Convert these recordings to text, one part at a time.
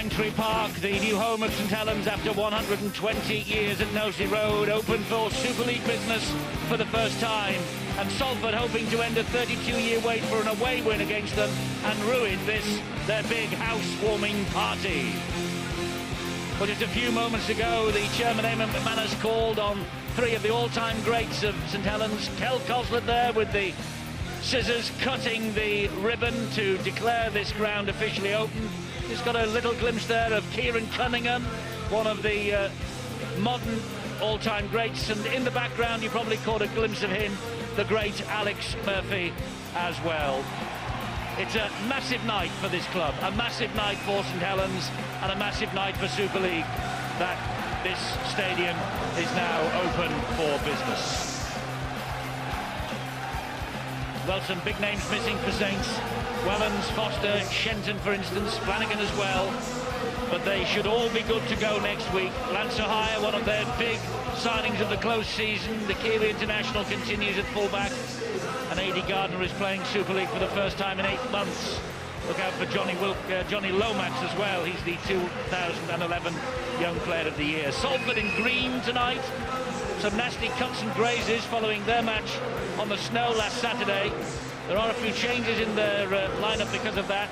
Langtree Park, the new home of St Helens after 120 years at Nosey Road, open for Super League business for the first time. And Salford hoping to end a 32-year wait for an away win against them and ruin this, their big house-warming party. Well, just a few moments ago, the chairman, Eamon McManus, called on three of the all-time greats of St Helens. Kel Coslet there with the scissors cutting the ribbon to declare this ground officially open. Just got a little glimpse there of Kieran Cunningham, one of the modern all-time greats, and in the background you probably caught a glimpse of him, the great Alex Murphy as well. It's a massive night for this club, a massive night for St Helens, and a massive night for Super League, that this stadium is now open for business. Well, some big names missing for Saints. Wellens, Foster, Shenton, for instance, Flanagan as well. But they should all be good to go next week. Lance O'Hire, one of their big signings of the close season. The Kiwi international continues at fullback. And A.D. Gardner is playing Super League for the first time in 8 months. Look out for Johnny Lomax as well. He's the 2011 Young Player of the Year. Salford in green tonight. Some nasty cuts and grazes following their match on the snow last Saturday. There are a few changes in their lineup because of that.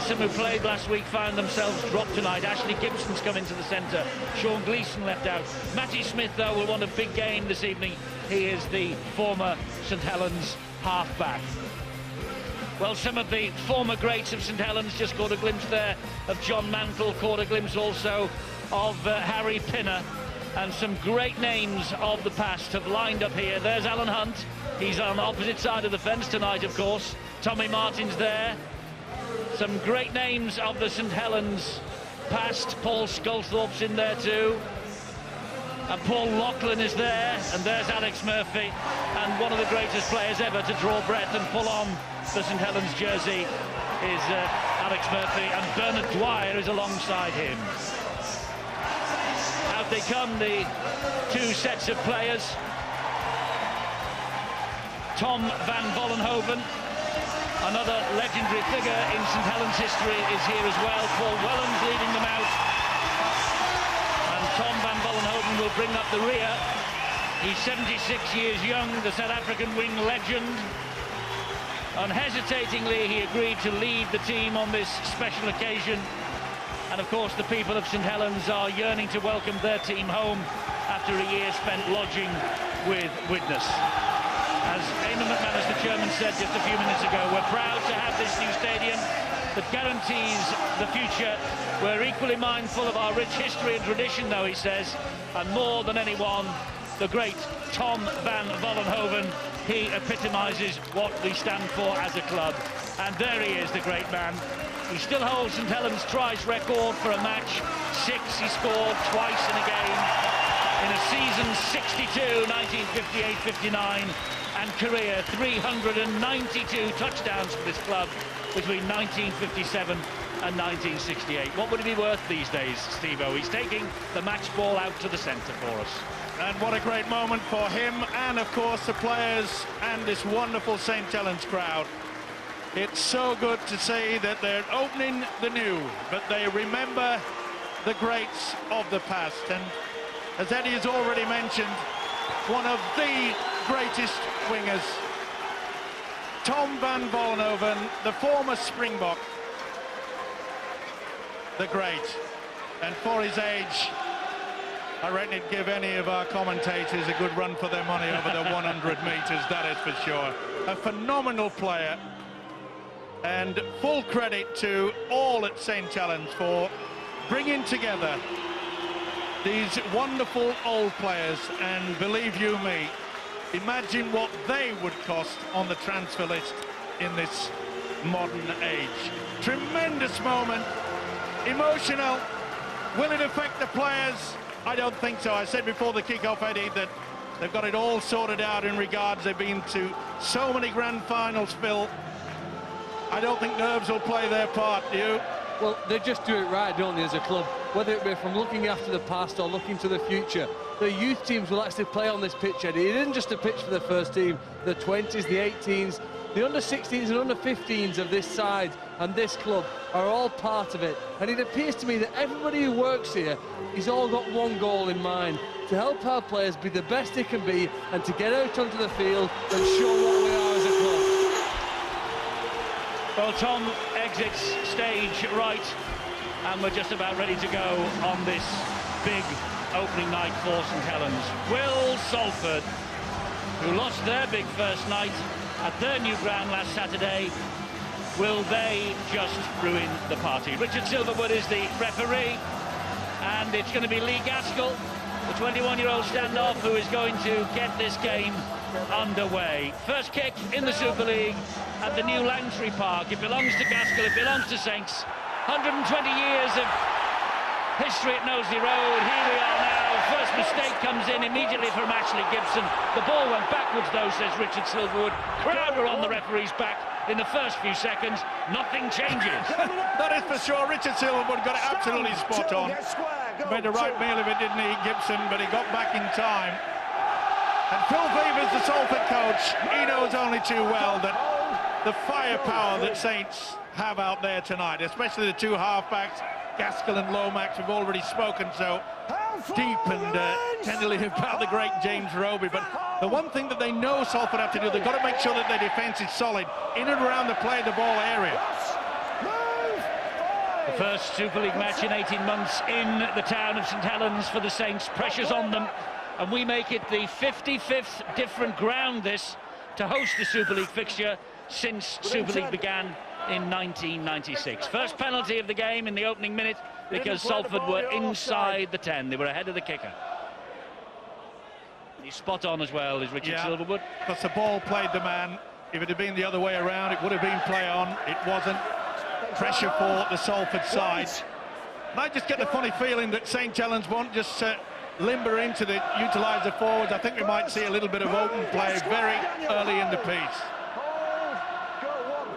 Some who played last week found themselves dropped tonight. Ashley Gibson's come into the centre. Sean Gleeson left out. Matty Smith, though, will want a big game this evening. He is the former St Helens half-back. Well, some of the former greats of St Helens, just caught a glimpse there of John Mantle, caught a glimpse also of Harry Pinner. And some great names of the past have lined up here. There's Alan Hunt. He's on the opposite side of the fence tonight, of course. Tommy Martin's there. Some great names of the St Helens past. Paul Sculthorpe's in there too. And Paul Loughlin is there. And there's Alex Murphy. And one of the greatest players ever to draw breath and pull on the St Helens jersey is Alex Murphy. And Bernard Dwyer is alongside him. Out they come, the two sets of players. Tom van Vollenhoven, another legendary figure in St Helens history, is here as well. Paul Wellens leading them out. And Tom van Vollenhoven will bring up the rear. He's 76 years young, the South African wing legend. Unhesitatingly, he agreed to lead the team on this special occasion. And of course, the people of St Helens are yearning to welcome their team home after a year spent lodging with Widnes. As Eamon McManus, the chairman, said just a few minutes ago, we're proud to have this new stadium that guarantees the future. We're equally mindful of our rich history and tradition, though, he says, and more than anyone, the great Tom van Vollenhoven. He epitomises what we stand for as a club. And there he is, the great man. He still holds St Helens' tries record for a match. 6 he scored twice in a game. In a season 62, 1958-59, and career 392 touchdowns for this club between 1957 and 1968. What would it be worth these days, Steve-O? He's taking the match ball out to the centre for us. And what a great moment for him and, of course, the players and this wonderful St Helens crowd. It's so good to see that they're opening the new, but they remember the greats of the past. And as Eddie has already mentioned, one of the greatest wingers, Tom van Vollenhoven, the former Springbok, the great. And for his age, I reckon it'd give any of our commentators a good run for their money over the 100 metres, that is for sure. A phenomenal player. And full credit to all at St Helens for bringing together these wonderful old players. And believe you me, imagine what they would cost on the transfer list in this modern age. Tremendous moment, emotional. Will it affect the players? I don't think so. I said before the kick-off, Eddie, that they've got it all sorted out in regards. They've been to so many grand finals, Phil. I don't think nerves will play their part, do you? Well, they just do it right, don't they, as a club? Whether it be from looking after the past or looking to the future, the youth teams will actually play on this pitch, Eddie. It isn't just a pitch for the first team, the 20s, the 18s, the under-16s and under-15s of this side and this club are all part of it. And it appears to me that everybody who works here, he's all got one goal in mind: to help our players be the best they can be and to get out onto the field and show what we are as a club. Well, Tom exits stage right, and we're just about ready to go on this big opening night for St Helens. Will Salford, who lost their big first night at their new ground last Saturday, will they just ruin the party? Richard Silverwood is the referee, and it's going to be Lee Gaskell, the 21-year-old standoff, who is going to get this game underway. First kick in the Super League at the new Langtry Park. It belongs to Gaskell, it belongs to Saints. 120 years of history at Knowsley Road. Here we are now. First mistake comes in immediately from Ashley Gibson. The ball went backwards though, says Richard Silverwood. Crowd were on the referee's back in the first few seconds. Nothing changes. That is for sure. Richard Silverwood got it absolutely spot on. Made a right meal of it, didn't he, Gibson? But he got back in time. And Phil Beavers, the Salford coach, he knows only too well that the firepower that Saints have out there tonight, especially the two halfbacks, Gaskell and Lomax, have already spoken so deep and tenderly about the great James Roby. But the one thing that they know Salford have to do, they've got to make sure that their defence is solid in and around the play the ball area. The first Super League match in 18 months in the town of St Helens for the Saints. Pressure's on them, and we make it the 55th different ground this to host the Super League fixture since Super League began in 1996. First penalty of the game in the opening minute because Salford were inside the 10. They were ahead of the kicker. He's spot on as well, is Richard Silverwood. Because the ball played the man. If it had been the other way around, it would have been play on. It wasn't. Pressure for the Salford side. And I just get the funny feeling that St Helens won't just limber into the utilise the forwards. I think we might see a little bit of open play very early in the piece.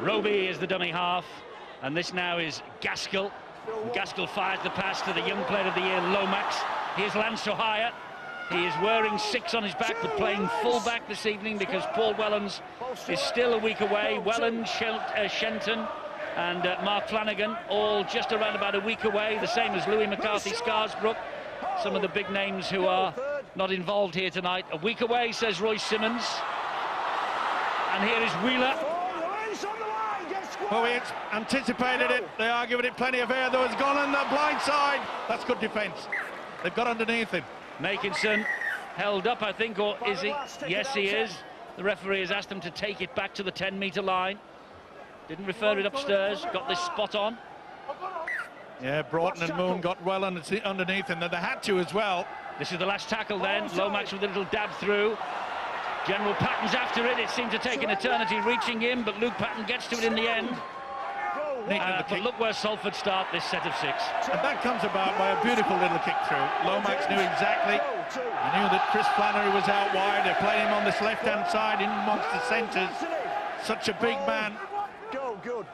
Roby is the dummy half, and this now is Gaskell. Gaskell fires the pass to the young player of the year, Lomax. Here's Lance O'Hire. He is wearing 6 on his back, but playing full-back this evening because Paul Wellens is still a week away. Wellens, Shenton and Mark Flanagan, all just around about a week away, the same as Louis McCarthy, Scarsbrook. Some of the big names who are not involved here tonight. A week away, says Roy Simmons. And here is Wheeler. Well, we anticipated it. They are giving it plenty of air, though. It's gone on the blind side. That's good defence. They've got underneath him. Makinson held up, I think, or is he? Yes, he is. The referee has asked him to take it back to the 10-metre line. Didn't refer it upstairs. Got this spot on. Yeah, Broughton and Moon got well underneath him. They had to as well. This is the last tackle then. Lomax with a little dab through. General Patton's after it. It seemed to take an eternity reaching him, but Luke Patton gets to it in the end. But look where Salford start this set of 6. And that comes about by a beautiful little kick through. Lomax knew exactly. He knew that Chris Flannery was out wide. They played him on this left-hand side in amongst the centres. Such a big man. Good.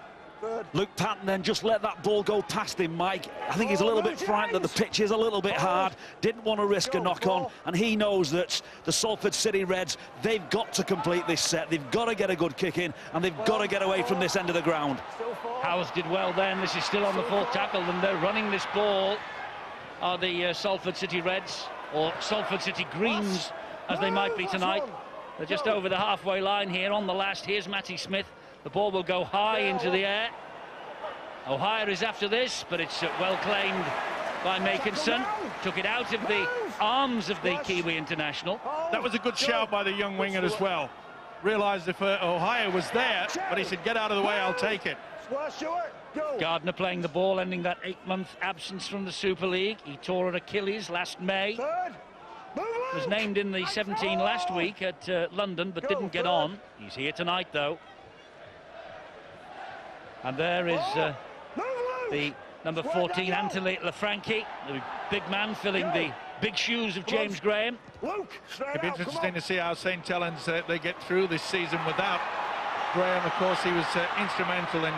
Luke Patton then just let that ball go past him, Mike. I think he's a little bit frightened that the pitch is a little bit hard. Didn't want to risk a knock-on, and he knows that the Salford City Reds, they've got to complete this set. They've got to get a good kick in, and they've got to get away from this end of the ground. Howes did well then. This is still on the 4th tackle, and they're running this ball are the Salford City Reds, or Salford City Greens, as they might be tonight. They're just over the halfway line here on the last. Here's Matty Smith. The ball will go high into the air. O'Hire is after this, but it's well claimed by Makinson. Took it out of the arms of the Kiwi international. That was a good shout by the young winger as well. Realised if O'Hire was there, but he said, get out of the way, I'll take it. Gardner playing the ball, ending that 8-month absence from the Super League. He tore an Achilles last May. Was named in the 17 last week at London, but didn't get on. He's here tonight, though. And there is the number 14, Anthony Lafranchi, the big man filling the big shoes of James Graham. It'd be interesting to see how St Helens they get through this season without Graham. Of course, he was instrumental in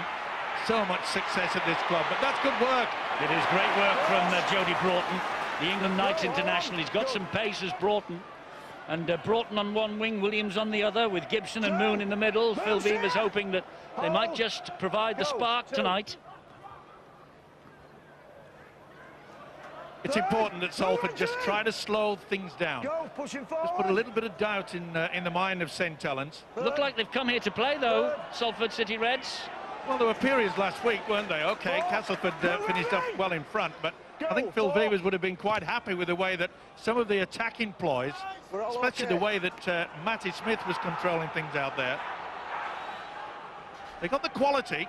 so much success at this club, but that's good work. It is great work from Jody Broughton. the England Knights international. He's got some pace as Broughton. And Broughton on one wing, Williams on the other, with Gibson and Moon in the middle. Phil Beavers hoping that they might just provide the spark tonight. It's important that Salford just try to slow things down. Just put a little bit of doubt in the mind of St Helens. Look like they've come here to play, though, Salford City Reds. Well, there were periods last week, weren't they? OK, Castleford finished up well in front, but I think Phil Beavers would have been quite happy with the way that some of the attacking ploys, especially the way that Matty Smith was controlling things out there. They got the quality.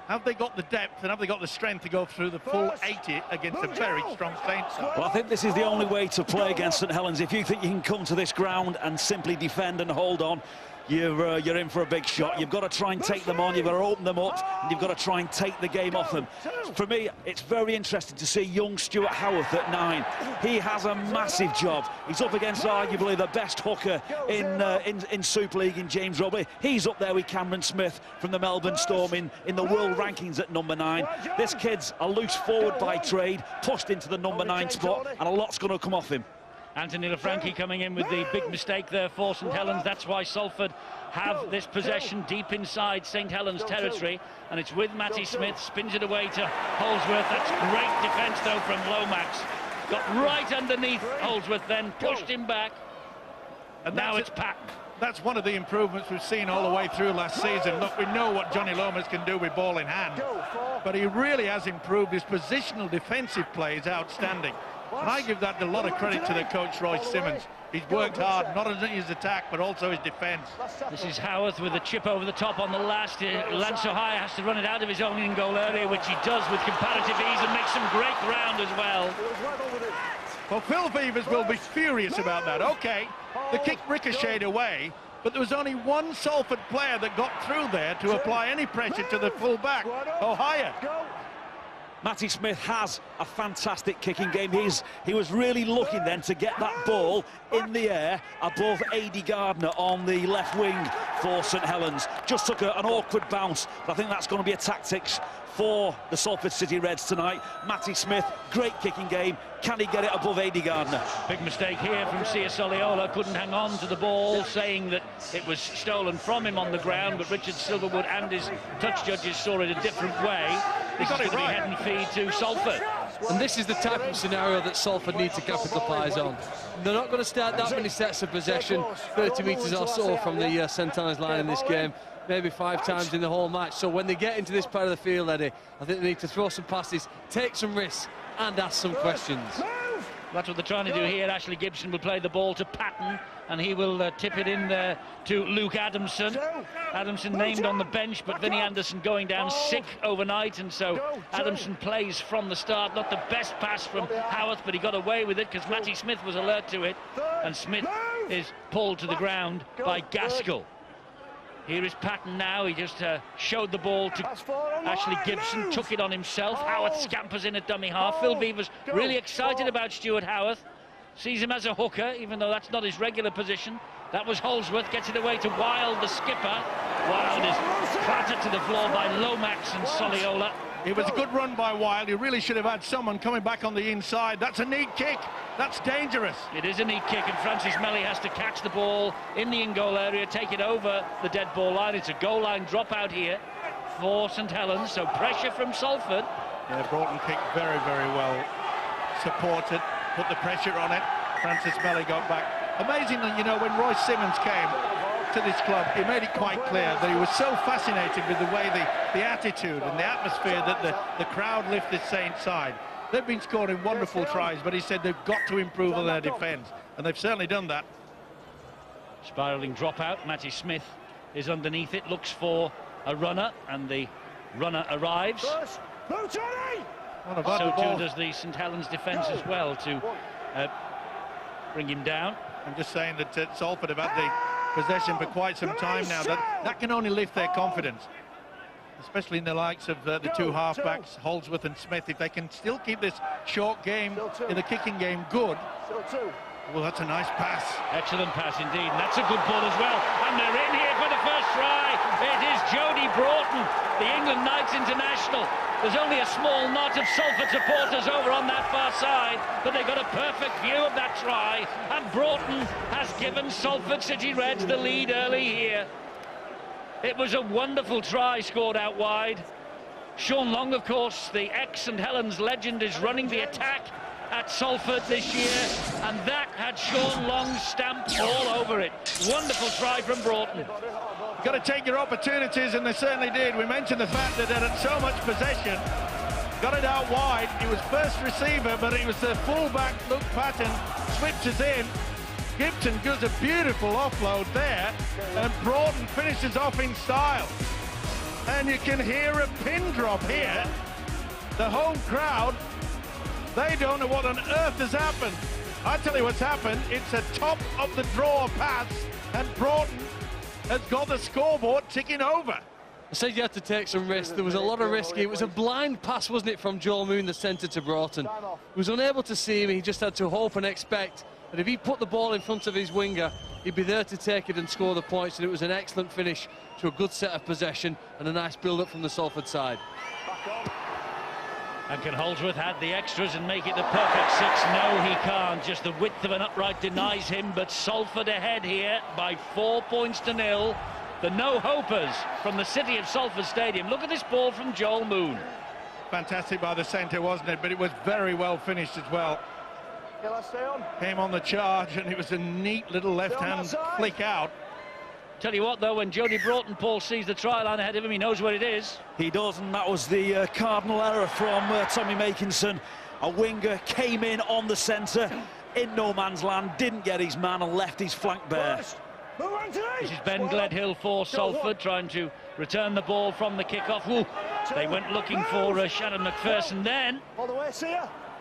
Have they got the depth and have they got the strength to go through the full 80 against a very strong Saints side? Well, I think this is the only way to play against St Helens. If you think you can come to this ground and simply defend and hold on, you're in for a big shot. You've got to try and take them on, you've got to open them up, and you've got to try and take the game off them. For me, it's very interesting to see young Stuart Howarth at 9. He has a massive job. He's up against arguably the best hooker in Super League in James Robley. He's up there with Cameron Smith from the Melbourne Storm in the world rankings at number 9. This kid's a loose forward by trade, pushed into the number 9 spot, and a lot's going to come off him. Anthony Lafranchi coming in with the big mistake there for St Helens. That's why Salford have this possession deep inside St Helens territory, and it's with Matty Smith, spins it away to Holdsworth. That's great defence though from Lomax. Got right underneath Holdsworth, then pushed him back, and now it's Patton. That's one of the improvements we've seen all the way through last season. Look, we know what Johnny Lomas can do with ball in hand, but he really has improved. His positional defensive play is outstanding. And I give that a lot of credit to the coach, Royce Simmons. He's worked hard, not only his attack, but also his defence. This is Howarth with a chip over the top on the last. Lance O'Hire has to run it out of his own in-goal area, which he does with comparative ease and makes some great ground as well. Well, Phil Beavers will be furious about that. OK, the kick ricocheted away, but there was only one Salford player that got through there to apply any pressure to the full-back, O'Hire. Matty Smith has a fantastic kicking game. He was really looking then to get that ball in the air above Adi Gardner on the left wing for St Helens. Just took an awkward bounce, but I think that's going to be a tactics for the Salford City Reds tonight. Matty Smith, great kicking game. Can he get it above Adi Gardner? Big mistake here from Sia Soliola. Couldn't hang on to the ball, saying that it was stolen from him on the ground, but Richard Silverwood and his touch judges saw it a different way. This is going to be head and feed to Salford. And this is the type of scenario that Salford need to capitalise on. They're not going to start that many sets of possession, 30 metres or so from the St Helens line in this game, maybe 5 times in the whole match. So when they get into this part of the field, Eddie, I think they need to throw some passes, take some risks and ask some questions. That's what they're trying to do here. Ashley Gibson will play the ball to Patton, and he will tip it in there to Luke Adamson. Adamson named on the bench, but Vinnie Anderson going down sick overnight, and so Adamson plays from the start. Not the best pass from Howarth, but he got away with it because Matty Smith was alert to it, and Smith is pulled to the ground by Gaskell. Here is Patton now. He just showed the ball to Ashley Gibson, took it on himself. Howarth scampers in at dummy half. Phil Beavers really excited about Stuart Howarth. Sees him as a hooker, even though that's not his regular position. That was Holdsworth, gets it away to Wild, the skipper. Wild is clattered to the floor by Lomax and Soliola. It was a good run by Wild. He really should have had someone coming back on the inside. That's a neat kick. That's dangerous. It is a neat kick, and Francis Melly has to catch the ball in the in-goal area, take it over the dead ball line. It's a goal line dropout here for St Helens, so pressure from Salford. Yeah, Broughton kicked very, very well. Supported, put the pressure on it. Francis Melly got back. Amazingly, you know, when Royce Simmons came to this club, he made it quite clear that he was so fascinated with the way the attitude and the atmosphere that the crowd lifted Saints' side. They've been scoring wonderful tries, but he said they've got to improve on their defence, and they've certainly done that. Spiralling dropout. Matty Smith is underneath it, looks for a runner, and the runner arrives. So too does the St Helens defence as well to bring him down. I'm just saying that Salford have had the possession for quite some time now. That can only lift their confidence, especially in the likes of the two halfbacks, Holdsworth and Smith. If they can still keep this short game in the kicking game good, Well, that's a nice pass. Excellent pass indeed, and that's a good ball as well. And they're in here for the first try. It is Jody Broughton, the England Knights international. There's only a small knot of Salford supporters over on that far side, but they got a perfect view of that try. And Broughton has given Salford City Reds the lead early here. It was a wonderful try scored out wide. Sean Long, of course, the ex-St Helens legend, is running the attack at Salford this year, and that had Sean Long's stamp all over it. Wonderful try from Broughton. You've got to take your opportunities, and they certainly did. We mentioned the fact that they had so much possession. Got it out wide. He was first receiver, but it was the fullback, Luke Patton, switches in. Gibson does a beautiful offload there, and Broughton finishes off in style. And you can hear a pin drop here. The home crowd, they don't know what on earth has happened. I tell you what's happened. It's a top of the draw pass, and Broughton has got the scoreboard ticking over. I said you had to take some risk. There was a lot of risky. It was a blind pass, wasn't it, from Joel Moon, the centre, to Broughton. He was unable to see him. He just had to hope and expect that if he put the ball in front of his winger, he'd be there to take it and score the points. And it was an excellent finish to a good set of possession and a nice build-up from the Salford side. And can Holdsworth add the extras and make it the perfect 6? No, he can't. Just the width of an upright denies him, but Salford ahead here by 4 points to 0. The no-hopers from the city of Salford Stadium. Look at this ball from Joel Moon. Fantastic by the centre, wasn't it? But it was very well finished as well. Came on the charge, and it was a neat little left-hand flick out. Tell you what, though, when Jody Broughton, Paul, sees the try line ahead of him, he knows what it is. He does, and that was the cardinal error from Tommy Makinson. A winger came in on the centre, in no man's land, didn't get his man and left his flank bare. This is Ben Gledhill for Salford, trying to return the ball from the kick-off. Ooh, they went looking for Shannon McPherson then.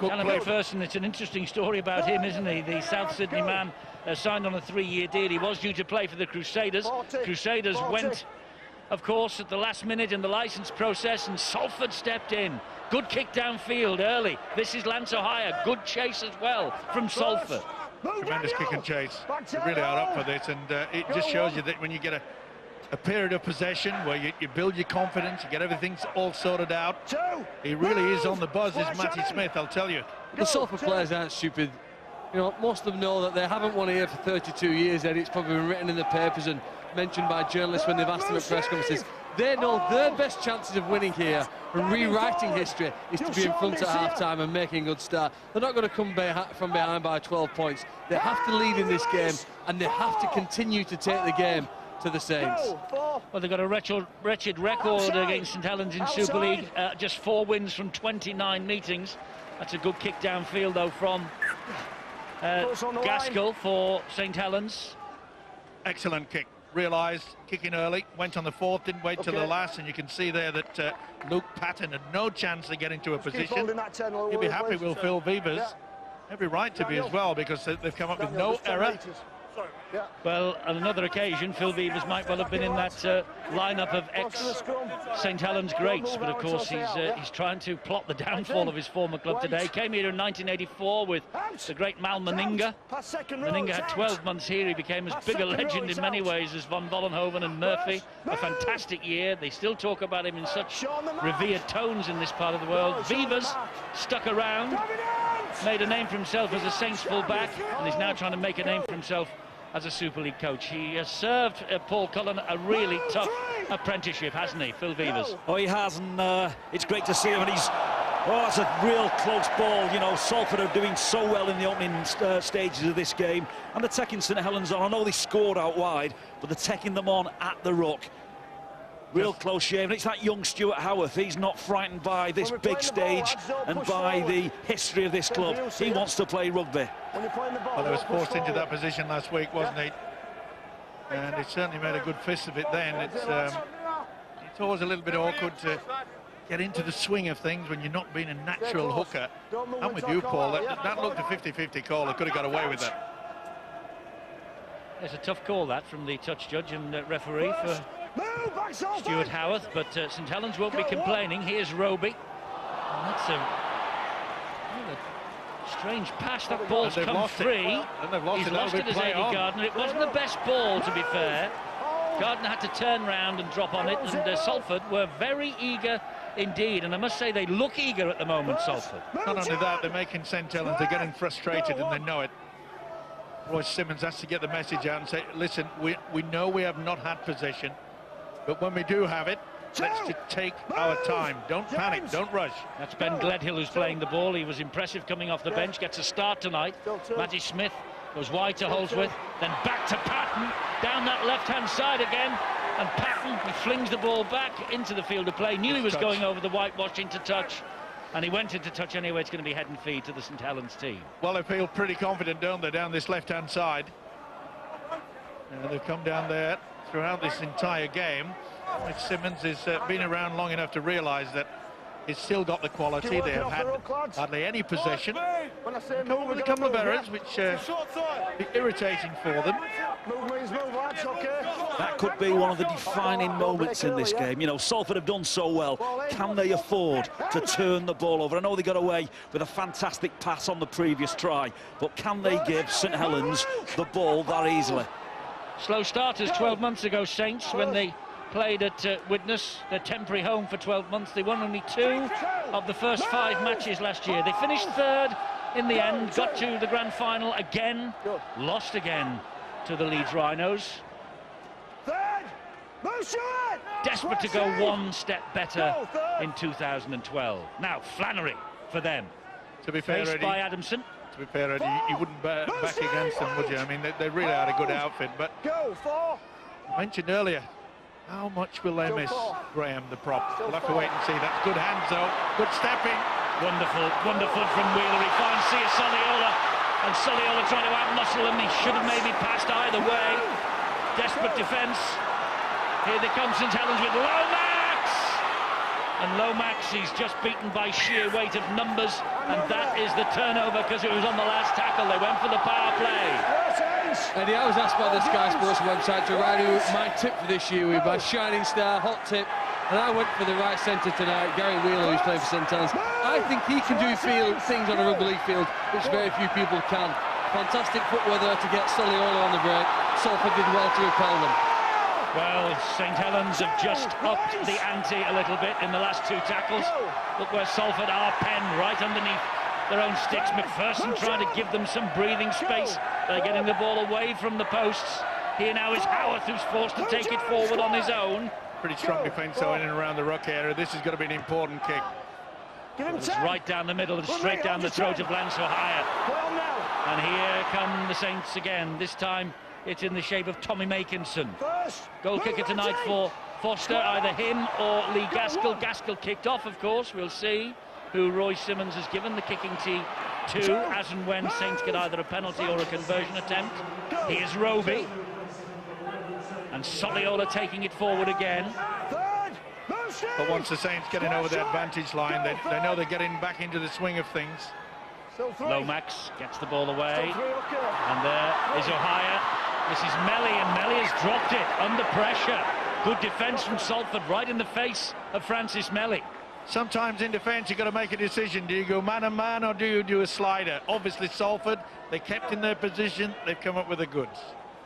Shannon McPherson, it's an interesting story about him, isn't he? The South Sydney man signed on a 3-year deal. He was due to play for the Crusaders. Crusaders went, of course, at the last minute in the licence process, and Salford stepped in. Good kick downfield early. This is Lance O'Hire. Good chase as well from Salford. Tremendous kick and chase. They really are up for this, and it just shows you that when you get a period of possession where you build your confidence, you get everything all sorted out. He really is on the buzz, is Matty Smith, I'll tell you. The Salford players aren't stupid. You know, most of them know that they haven't won here for 32 years, Eddie. It's probably been written in the papers and mentioned by journalists when they've asked them at press conferences. They know their best chances of winning here and rewriting history is to be in front at half-time and making a good start. They're not going to come from behind by 12 points. They have to lead in this game, and they have to continue to take the game to the Saints. Well, they've got a wretched record against St Helens in Super League. Just 4 wins from 29 meetings. That's a good kick downfield, though, from Gaskell for St Helens. Excellent kick. Realised, kicking early, went on the fourth, didn't wait till the last, and you can see there that Luke Patton had no chance of getting to a position. He'll be happy with Phil Vivers. Every right to be as well, because they've come up with no error. Well, on another occasion, Phil Vivers might well have been in that lineup of ex-St Helens greats, but of course he's trying to plot the downfall of his former club today. Came here in 1984 with the great Mal Meninga. Meninga had 12 months here. He became as big a legend in many ways as Van Vollenhoven and Murphy. A fantastic year. They still talk about him in such revered tones in this part of the world. Vivers stuck around, made a name for himself as a Saints full-back, and he's now trying to make a name for himself as a Super League coach. He has served Paul Cullen a really tough apprenticeship, hasn't he, Phil Vivers? Oh, he has, and it's great to see him, and he's... Oh, it's a real close ball. You know, Salford are doing so well in the opening stages of this game, and they're taking St Helens on. I know they scored out wide, but they're taking them on at the ruck. Real close shave, and it's that young Stuart Howarth. He's not frightened by this big stage and by the history of this club. He wants to play rugby. Well, he was forced into that position last week, wasn't he? And he certainly made a good fist of it then. It's always a little bit awkward to get into the swing of things when you're not being a natural hooker. I'm with you, Paul. That looked a 50-50 call. They could have got away with that. It's a tough call, that, from the touch judge and referee for Stuart Howarth, but St Helens won't be complaining. Here's Roby. And that's Strange pass, that ball's come free. He's lost it as Eddie Gardner. It wasn't the best ball, to be fair. Gardner had to turn round and drop on it, and Salford were very eager indeed, and I must say they look eager at the moment, Salford. Not only that, they're making St Helens, they're getting frustrated and they know it. Roy Simmons has to get the message out and say, listen, we know we have not had possession, but when we do have it, let's just take our time. Don't panic, don't rush. That's Ben Gledhill who's playing the ball. He was impressive coming off the bench, gets a start tonight. Matty Smith goes wide to Holdsworth, then back to Patton, down that left-hand side again, and Patton, he flings the ball back into the field of play, knew he was going over the whitewash into touch, and he went into touch anyway. It's going to be head and feet to the St Helens team. Well, they feel pretty confident, don't they, down this left-hand side. They've come down there throughout this entire game. Simmons has been around long enough to realise that he's still got the quality. They have had hardly any possession. Come with a couple of errors, which be irritating for them. That could be one of the defining moments in this game. You know, Salford have done so well. Can they afford to turn the ball over? I know they got away with a fantastic pass on the previous try, but can they give St Helens the ball that easily? Slow starters 12 months ago, Saints, when they played at Widnes, their temporary home for 12 months. They won only 2 of the first 5 matches last year. They finished 3rd in the end, got to the grand final again, lost again to the Leeds Rhinos. Desperate to go one step better in 2012. Now Flannery for them. To be fair, faced Eddie, by Adamson. To be fair, Eddie, you wouldn't back against them, would you? I mean, they really had a good outfit, but I mentioned earlier, how much will they miss Graham, the prop? We'll have to wait and see. That's good hands, though. Good stepping. Wonderful, wonderful from Wheeler. He finds Sia Soliola, and Soliola trying to out-muscle him. He should have maybe passed either way. Desperate defence. Here they come, St Helens with Lomax! And Lomax, he's just beaten by sheer weight of numbers, and that is the turnover because it was on the last tackle. They went for the power play. Eddie, I was asked by the Sky Sports website to write who my tip for this year with my shining star, hot tip, and I went for the right centre tonight, Gary Wheeler, who's playing for St Helens. I think he can do things on a rugby league field which very few people can. Fantastic footwear there to get Soliola on the break. Salford did well to repel them. Well, St Helens have just upped the ante a little bit in the last 2 tackles. Look where Salford are penned right underneath their own sticks. McPherson trying to give them some breathing space. They're getting the ball away from the posts. Here now is Howarth, who's forced to take it forward on his own. Pretty strong defence though in and around the ruck area. This is going to be an important kick. It's right down the middle and straight down the throat of Lance O'Hire. And here come the Saints again. This time it's in the shape of Tommy Makinson. Goal kicker tonight for Foster, either him or Lee Gaskell. Gaskell kicked off, of course. We'll see who Roy Simmons has given the kicking tee to, as and when Saints get either a penalty or a conversion attempt. Here's Roby. And Soliola taking it forward again. But once the Saints getting over the advantage line, they know they're getting back into the swing of things. Lomax gets the ball away. And there is O'Hire. This is Melly, and Melly has dropped it under pressure. Good defence from Salford, right in the face of Francis Melly. Sometimes in defence you've got to make a decision. Do you go man-on-man or do you do a slider? Obviously Salford, they kept in their position, they've come up with the goods.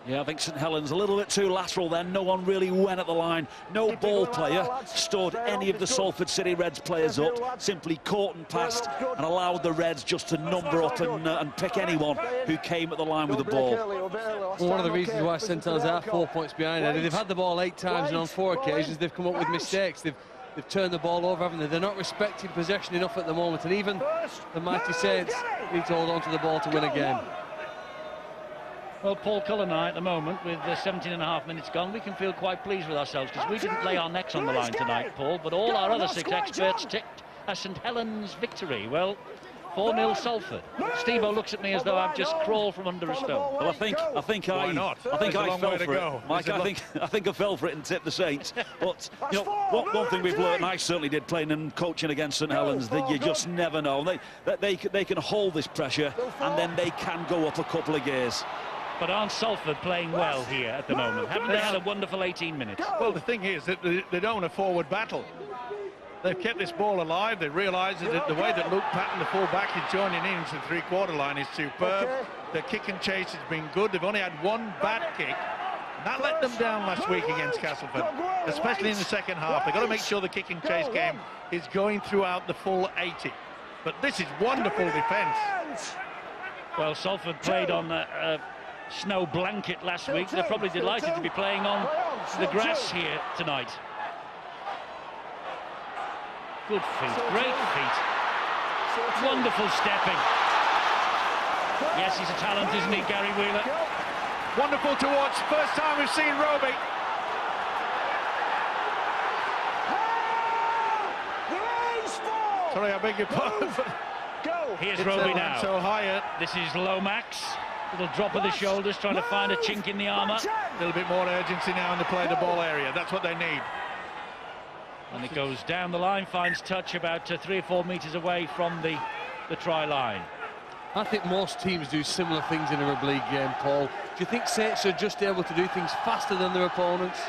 Yeah, I think St Helens a little bit too lateral then. No one really went at the line. No ball player stood any of the Salford City Reds players up. Simply caught and passed and allowed the Reds just to number up and pick anyone who came at the line with the ball. Well, one of the reasons why St Helens are 4 points behind, Eddie, they've had the ball 8 times and on 4 occasions they've come up with mistakes. They've turned the ball over, haven't they? They're not respecting possession enough at the moment, and even the mighty Saints need to hold on to the ball to win a game. Well, Paul Cullen and I, at the moment, with 17.5 minutes gone, we can feel quite pleased with ourselves because we didn't lay our necks on the line tonight, Paul, but all our other 6 experts ticked a St Helens victory. Well, 4-0 Salford. Steve-O looks at me as though I've just crawled from under a stone. Well, I think I fell for it, Mike. I think I fell for it and tipped the Saints. But you know, one thing we've learned, and I certainly did playing and coaching against St Helens, that you just never know. They can hold this pressure and then they can go up a couple of gears. But aren't Salford playing well here at the moment? Haven't they had a wonderful 18 minutes? Well, the thing is that they don't want a forward battle. they've kept this ball alive. They realise that the way that Luke Patton, the full-back, is joining in to the three-quarter line is superb. The kick and chase has been good. They've only had one bad kick. That let them down last week against Castleford, especially in the second half. They've got to make sure the kick and chase game is going throughout the full 80. But this is wonderful defence. Well, Salford played on a snow blanket last week. They're probably delighted to be playing on the grass here tonight. Good feet, great feet. Wonderful stepping. Yes, he's a talent, isn't he, Gary Wheeler? Wonderful to watch. First time we've seen Roby. Sorry, I beg your pardon. Here's Roby now. So higher. This is Lomax. Little drop of the shoulders, trying to find a chink in the armour. A little bit more urgency now in the play the ball area. That's what they need. And it goes down the line, finds touch about 3 or 4 metres away from the try line. I think most teams do similar things in a rugby league game, Paul. Do you think Saints are just able to do things faster than their opponents?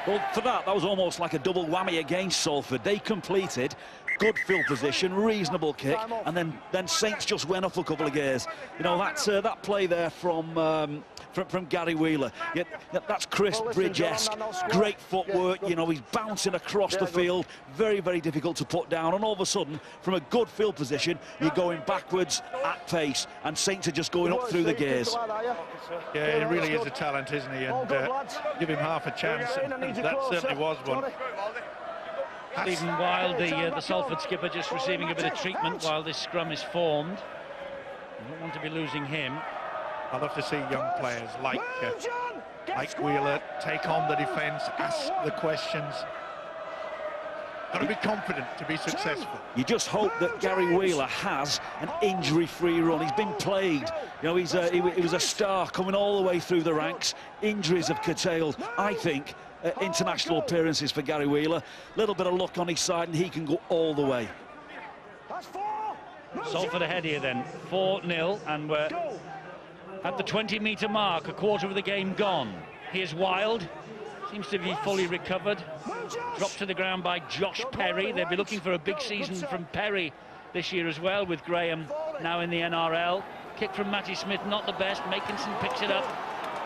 Well, for that was almost like a double whammy against Salford. They completed good field position, reasonable kick, and then Saints just went up a couple of gears. You know, that play there from Gary Wheeler. Yeah, that's Chris Bridge-esque, great footwork. You know, he's bouncing across the field, very, very difficult to put down. And all of a sudden, from a good field position, you're going backwards at pace, and Saints are just going up through the gears. Yeah, he really is a talent, isn't he? And give him half a chance, and that certainly was one. Stephen Wild, the Salford skipper, just receiving a bit of treatment while this scrum is formed. You don't want to be losing him. I love to see young players like Wheeler take on the defence, ask the questions. Got to be confident to be successful. You just hope that Gary Wheeler has an injury-free run. He's been plagued. You know, he was a star coming all the way through the ranks. Injuries have curtailed, I think, international appearances for Gary Wheeler. A little bit of luck on his side, and he can go all the way. Salford ahead here then, 4-0, and we're at the 20-metre mark, a quarter of the game gone. Here's Wild, seems to be fully recovered. Dropped to the ground by Josh Perry. They'll be looking for a big season from Perry this year as well, with Graham now in the NRL. Kick from Matty Smith, not the best. Makinson picks it up,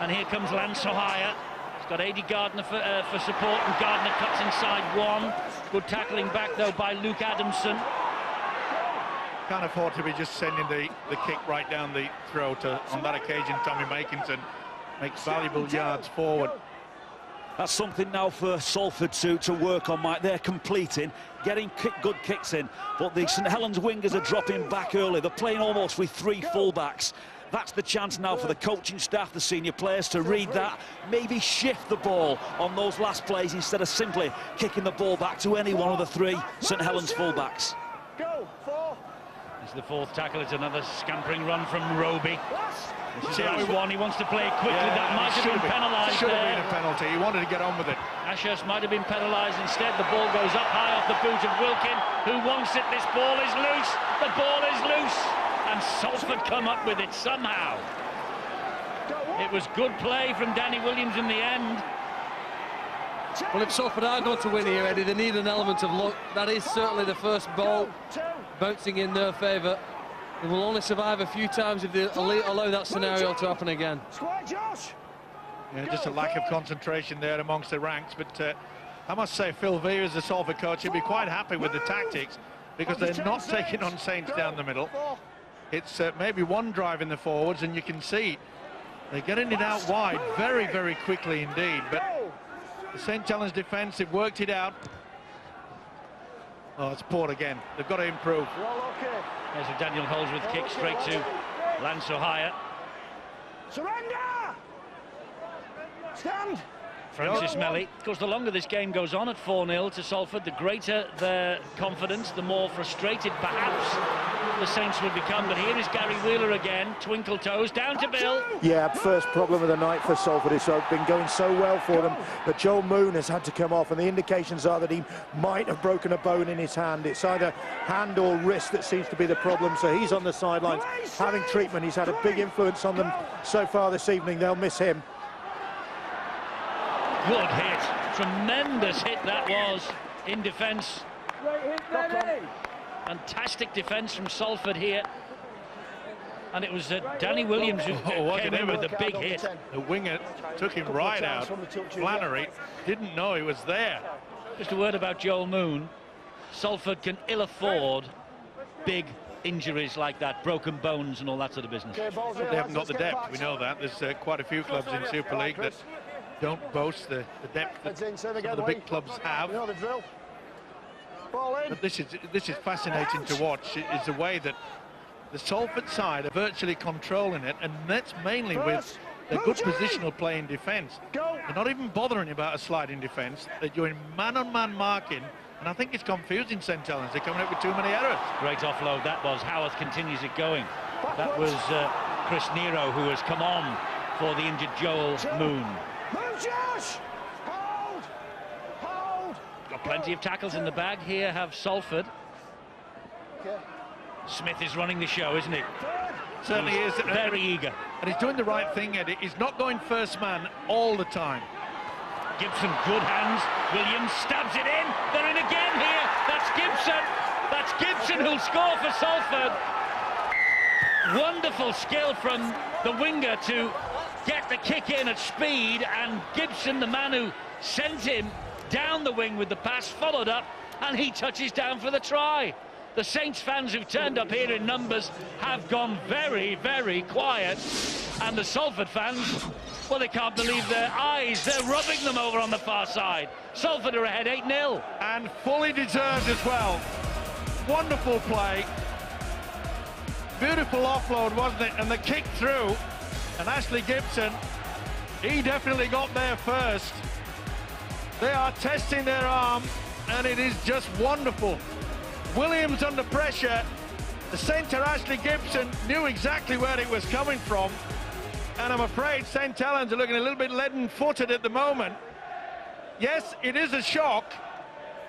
and here comes Lance O'Hire. He's got A.D. Gardner for support, and Gardner cuts inside one. Good tackling back, though, by Luke Adamson. Can't afford to be just sending the kick right down the throat. On that occasion, Tommy Makinson makes valuable yards forward. That's something now for Salford to work on, Mike. They're completing, getting good kicks in, but the St Helens wingers are dropping back early. They're playing almost with 3 fullbacks. That's the chance now for the coaching staff, the senior players, to read that, maybe shift the ball on those last plays instead of simply kicking the ball back to any one of the 3 St Helens fullbacks. This is the 4th tackle. It's another scampering run from Roby. This is one. He wants to play it quickly. Yeah, that might have been penalised. Should have been a penalty. He wanted to get on with it. Ashurst might have been penalised. Instead, the ball goes up high off the boot of Wilkin, who wants it. This ball is loose. The ball is loose. And Salford come up with it somehow. It was good play from Danny Williams in the end. Well, if Salford are going to win here, Eddie, they need an element of luck. That is certainly the first ball bouncing in their favour. They will only survive a few times if they allow that scenario to happen again. Yeah, just a lack of concentration there amongst the ranks, but I must say Phil Veer, as the Salford coach, he'll be quite happy with the tactics, because they're not taking on Saints down the middle. It's maybe one drive in the forwards, and you can see they're getting it out wide very, very quickly indeed. But the St Helens defence, they've worked it out. Oh, it's poor again. They've got to improve. There's a Daniel Holdsworth kick straight to Lance O'Hire. Surrender! Stand! Francis Melly. Of course, the longer this game goes on at 4-0 to Salford, the greater their confidence, the more frustrated perhaps the Saints will become. But here is Gary Wheeler again, twinkle toes, down to Bill. Yeah, first problem of the night for Salford. It's been going so well for them, but Joel Moon has had to come off, and the indications are that he might have broken a bone in his hand. It's either hand or wrist that seems to be the problem, so he's on the sidelines having treatment. He's had a big influence on them so far this evening. They'll miss him. Good hit, tremendous hit that was in defence Fantastic defence from Salford here. And it was Danny Williams who came in with a big hit. The winger took him right out. Flannery didn't know he was there. Just a word about Joel Moon. Salford can ill afford big injuries like that, broken bones and all that sort of business. They haven't got the depth, we know that. There's quite a few clubs in Super League that don't boast the depth that some of the big clubs have. But this is fascinating to watch, is the way that the Salford side are virtually controlling it, and that's mainly with their good positional play in defence. They're not even bothering about a sliding defence. They're doing man-on-man marking, and I think it's confusing St Helens. They're coming up with too many errors. Great offload that was. Howarth continues it going. That was Chris Nero who has come on for the injured Joel Moon. Got plenty of tackles in the bag here, have Salford. Smith is running the show, isn't he? Certainly is. Very eager. And he's doing the right thing, Eddie. He's not going first man all the time. Gibson, good hands. Williams stabs it in. They're in again here. That's Gibson. That's Gibson who'll score for Salford. Wonderful skill from the winger to get the kick in at speed, and Gibson, the man who sent him down the wing with the pass, followed up, and he touches down for the try. The Saints fans who've turned up here in numbers have gone very, very quiet. And the Salford fans, well, they can't believe their eyes. They're rubbing them over on the far side. Salford are ahead 8-0. And fully deserved as well. Wonderful play. Beautiful offload, wasn't it? And the kick through. And Ashley Gibson, he definitely got there first. They are testing their arm, and it is just wonderful. Williams under pressure. The centre, Ashley Gibson, knew exactly where it was coming from. And I'm afraid St Helens are looking a little bit leaden-footed at the moment. Yes, it is a shock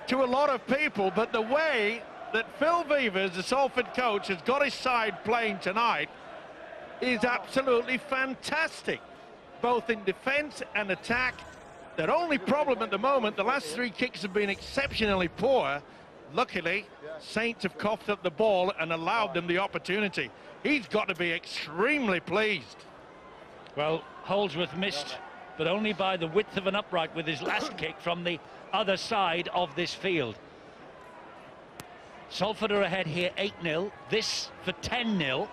to a lot of people, but the way that Phil Vevers, the Salford coach, has got his side playing tonight is absolutely fantastic, both in defence and attack. Their only problem at the moment, the last 3 kicks have been exceptionally poor. Luckily, Saints have coughed up the ball and allowed them the opportunity. He's got to be extremely pleased. Well, Holdsworth missed, but only by the width of an upright with his last kick from the other side of this field. Salford are ahead here 8-0. This for 10-0.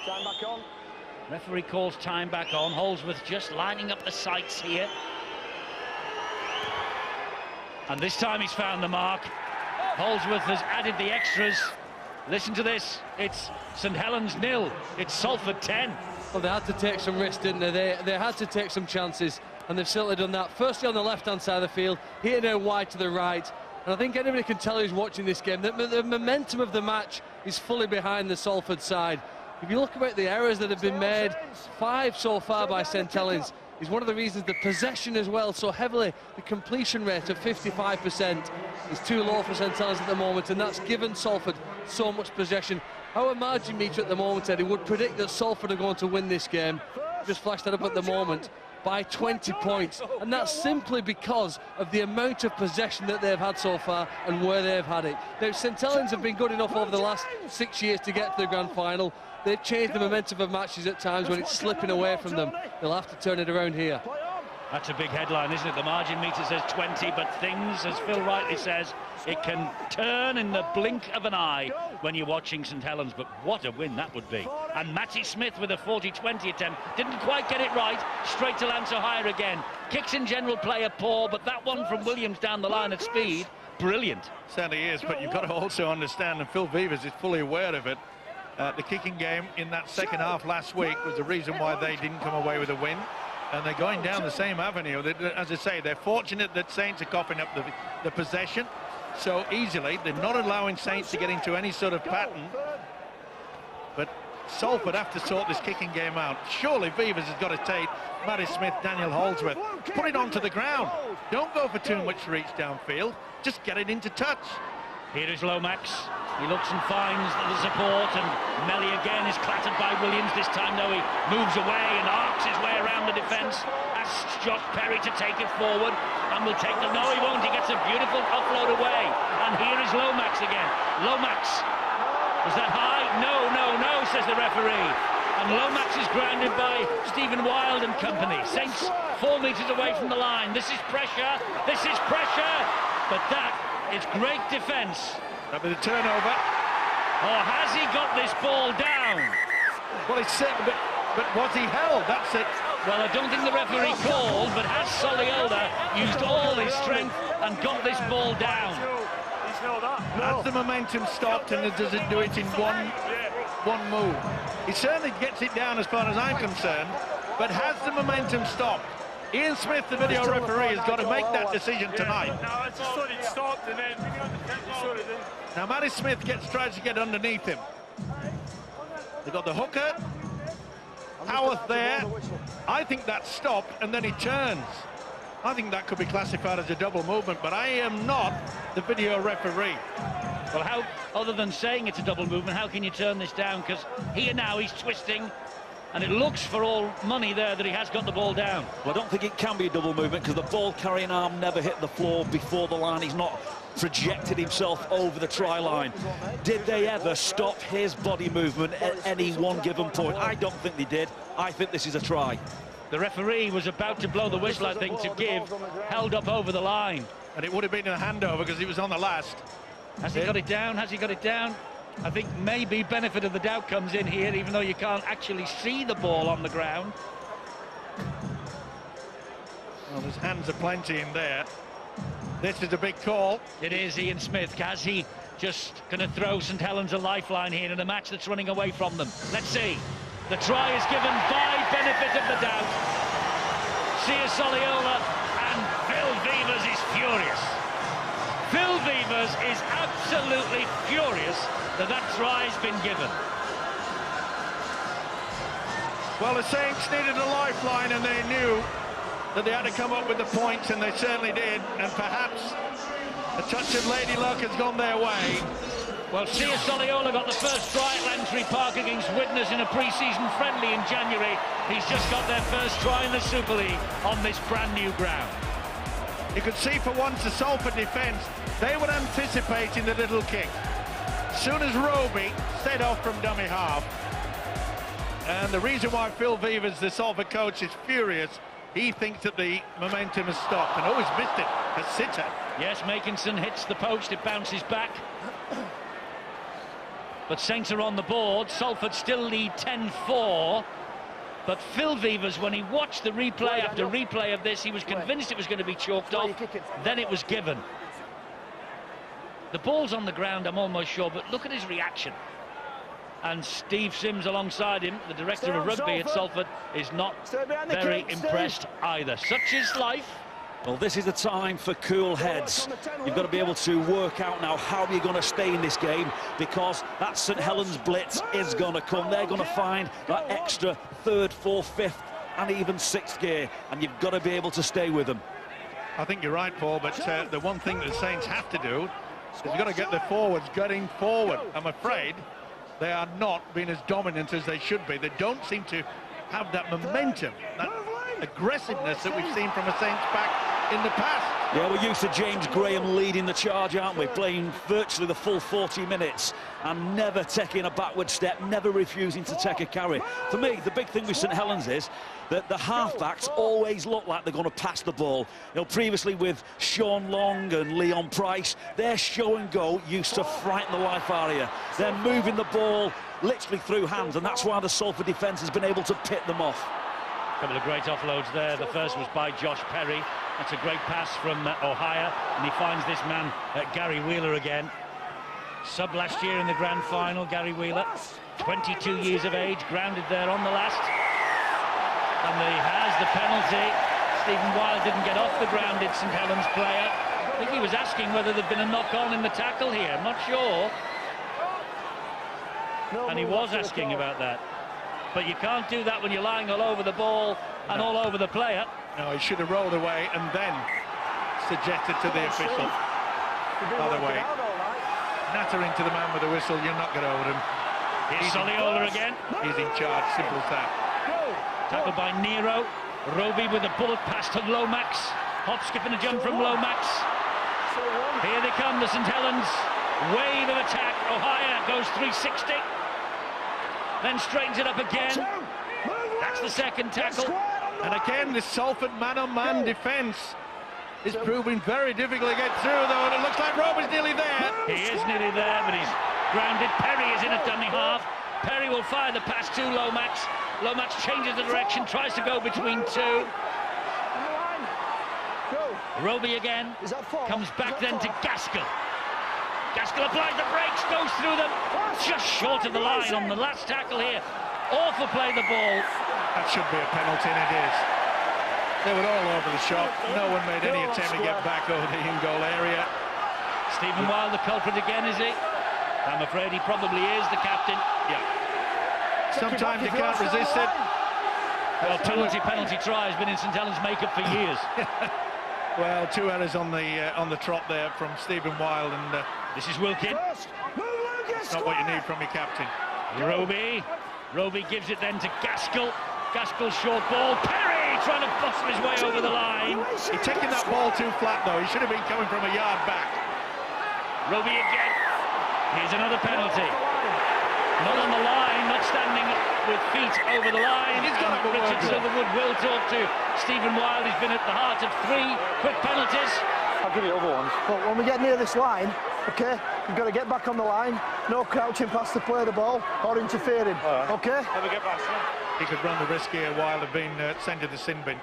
Time back on. Referee calls time back on. Holdsworth just lining up the sights here. And this time he's found the mark. Holdsworth has added the extras. Listen to this. It's St Helens 0. It's Salford 10. Well, they had to take some risks, didn't they? They had to take some chances, and they've certainly done that. Firstly on the left-hand side of the field, here now wide to the right. And I think anybody can tell who's watching this game that the momentum of the match is fully behind the Salford side. If you look about the errors that have been made, 5 so far by St Helens, is one of the reasons the possession as well so heavily. The completion rate of 55% is too low for St Helens at the moment, and that's given Salford so much possession. Our margin meter at the moment, Eddie, would predict that Salford are going to win this game. Just flashed that up at the moment, by 20 points, and that's simply because of the amount of possession that they've had so far and where they've had it. Now, St Helens have been good enough over the last 6 years to get to the grand final. They've changed the momentum of matches at times when it's slipping away from them. They'll have to turn it around here. That's a big headline, isn't it? The margin meter says 20, but things, as Phil rightly says, it can turn in the blink of an eye when you're watching St Helens, but what a win that would be. And Matty Smith with a 40-20 attempt, didn't quite get it right, straight to Lance O'Hire again. Kicks in general play are poor, but that one from Williams down the line at speed, brilliant. Certainly is, but you've got to also understand, and Phil Vevers is fully aware of it, the kicking game in that second half last week was the reason why they didn't come away with a win. And they're going down the same avenue. As I say, they're fortunate that Saints are coughing up the possession so easily. They're not allowing Saints to get into any sort of pattern. But Salford have to sort this kicking game out. Surely Vevers has got to take Matty Smith, Daniel Holdsworth, put it onto the ground. Don't go for too much reach downfield. Just get it into touch. Here is Lomax. He looks and finds the support, and Melly again is clattered by Williams. This time, though, he moves away and arcs his way around the defence. Asks Josh Perry to take it forward, and will take the... No, he won't. He gets a beautiful offload away. And here is Lomax again. Lomax. Was that high? No, no, no, says the referee. And Lomax is grounded by Stephen Wild and company. Saints 4 metres away from the line. This is pressure. This is pressure. But that is great defence. That'll be the turnover. Or has he got this ball down? Well, he's set, but was he held? That's it. Well, I don't think the referee called, but has Soliola used all his strength and got this ball down? Has the momentum stopped, and does it do it in one move? He certainly gets it down as far as I'm concerned, but has the momentum stopped? Ian Smith, the video referee, has got to make that decision tonight. No, I just thought it stopped, and then Now, Matty Smith tries to get underneath him. They've got the hooker. Howarth there. I think that stopped, and then he turns. I think that could be classified as a double movement, but I am not the video referee. Well, how, other than saying it's a double movement, how can you turn this down? Because here now he's twisting, and it looks for all money there that he has got the ball down. Well, I don't think it can be a double movement because the ball carrying arm never hit the floor before the line. He's not projected himself over the try line. Did they ever stop his body movement at any one given point? I don't think they did. I think this is a try. The referee was about to blow the whistle, I think, to give, held up over the line. And it would have been a handover because he was on the last. Has he got it down? Has he got it down? I think maybe benefit of the doubt comes in here, even though you can't actually see the ball on the ground. Well, there's hands aplenty in there. This is a big call. It is Ian Smith. Has he just going to throw St Helens a lifeline here in a match that's running away from them? Let's see. The try is given by benefit of the doubt. Sia Soliola, and Phil Vevers is furious. Phil Vevers is absolutely furious that that try has been given. Well, the Saints needed a lifeline, and they knew that they had to come up with the points, and they certainly did. And perhaps a touch of lady luck has gone their way. Well, Sia Soliola got the first try at Lantry Park against Widnes in a pre-season friendly in January. He's just got their first try in the Super League on this brand new ground. You could see for once the Salford defence, they were anticipating the little kick. As soon as Roby set off from dummy half, and the reason why Phil Vevers, the Salford coach, is furious, he thinks that the momentum has stopped, and he's missed it, a sitter. Yes, Makinson hits the post, it bounces back. But Saints are on the board. Salford still lead 10-4. But Phil Vevers, when he watched the replay after replay of this, he was convinced it was going to be chalked off. Then it was given. The ball's on the ground, I'm almost sure, but look at his reaction. And Steve Sims alongside him, the director of rugby at Salford, is not very impressed either. Such is life. Well, this is the time for cool heads. You've got to be able to work out now how you're going to stay in this game, because that St Helens blitz is going to come. They're going to find that extra third, fourth, fifth and even sixth gear, and you've got to be able to stay with them. I think you're right, Paul, but the one thing that the Saints have to do is you've got to get their forwards getting forward. I'm afraid they are not being as dominant as they should be. They don't seem to have that momentum, that aggressiveness that we've seen from a Saints back in the past. Yeah, we're used to James Graham leading the charge, aren't we? Playing virtually the full 40 minutes and never taking a backward step, never refusing to take a carry. For me, the big thing with St Helens is that the halfbacks always look like they're going to pass the ball. You know, previously with Sean Long and Leon Price, their show and go used to frighten the life out of you. They're moving the ball literally through hands, and that's why the Salford defence has been able to pit them off. A couple of great offloads there. The first was by Josh Perry. That's a great pass from Ohio, and he finds this man, Gary Wheeler, again. Sub last year in the grand final, Gary Wheeler, 22 years of age, grounded there on the last. And he has the penalty. Stephen Wild didn't get off the grounded St Helens player. I think he was asking whether there'd been a knock-on in the tackle here. I'm not sure. And he was asking about that. But you can't do that when you're lying all over the ball and all over the player. No, he should have rolled away and then suggested to the official. By the way, nattering to the man with the whistle. You're not going over him. Here's Soliola again. He's in charge, simple as that. Tackled by Nero. Roby with a bullet pass to Lomax. Hop, skip and a jump from Lomax. Here they come, the St Helens. Wave of attack. Ohio goes 360. Then straightens it up again. That's the second tackle. And again, this Salford man-on-man defence is proving very difficult to get through, though, and it looks like Roby's nearly there. He is nearly there, but he's grounded. Perry is in at dummy half. Perry will fire the pass to Lomax. Lomax changes the direction, tries to go between two. Roby again, comes back then to Gaskell. Gaskell applies the brakes, goes through them, just short of the line on the last tackle here. Awful play the ball. That should be a penalty, and it is. They were all over the shop. No one made any attempt to get back over the in-goal area. Stephen Wild, the culprit again, is he? I'm afraid he probably is, the captain. Yeah. Sometimes you can't resist it. Well, penalty try has been in St Helens' makeup for years. Well, 2 errors on the trot there from Stephen Wild, and this is Wilkin. It's not what you need from your captain. Roby gives it then to Gaskell. Gaskell short ball. Perry trying to bustle his way over the line. He's taking that ball too flat, though. He should have been coming from a yard back. Roby again. Here's another penalty. Not on the line, not standing with feet over the line. Richard Silverwood will talk to Stephen Wild. He's been at the heart of 3 quick penalties. I'll give you other ones. But when we get near this line, okay, we've got to get back on the line. No crouching past to play the ball or interfering. Okay? Never get past him. He could run the risk here while they've been sent to the sin bin.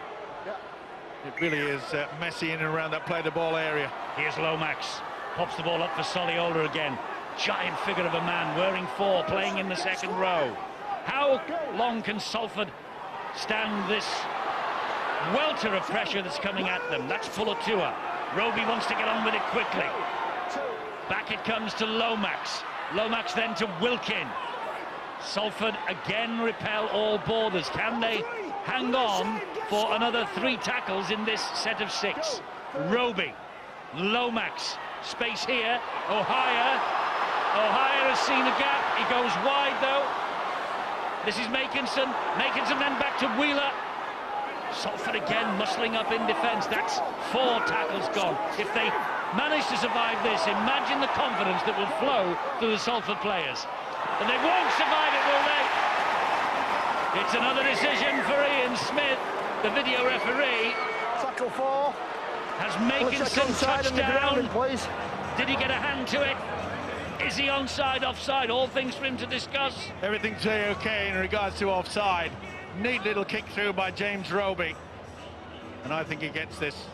It really is messy in and around that play the ball area. Here's Lomax. Pops the ball up for Soliola again. Giant figure of a man, wearing 4, playing in the second row. How long can Salford stand this welter of pressure that's coming at them? That's Pulatua. Roby wants to get on with it quickly. Back it comes to Lomax. Lomax then to Wilkin. Salford again repel all borders. Can they hang on for another 3 tackles in this set of 6? Roby, Lomax, space here. Ohio has seen a gap. He goes wide though. This is Makinson. Makinson then back to Wheeler. Salford again muscling up in defence. That's 4 tackles gone. If they manage to survive this, imagine the confidence that will flow through the Salford players. And they won't survive it, will they? It's another decision for Ian Smith, the video referee. Tackle 4. Has Makinson touched down? Please. Did he get a hand to it? Is he onside, offside? All things for him to discuss. Everything's okay in regards to offside. Neat little kick through by James Roby. And I think he gets this.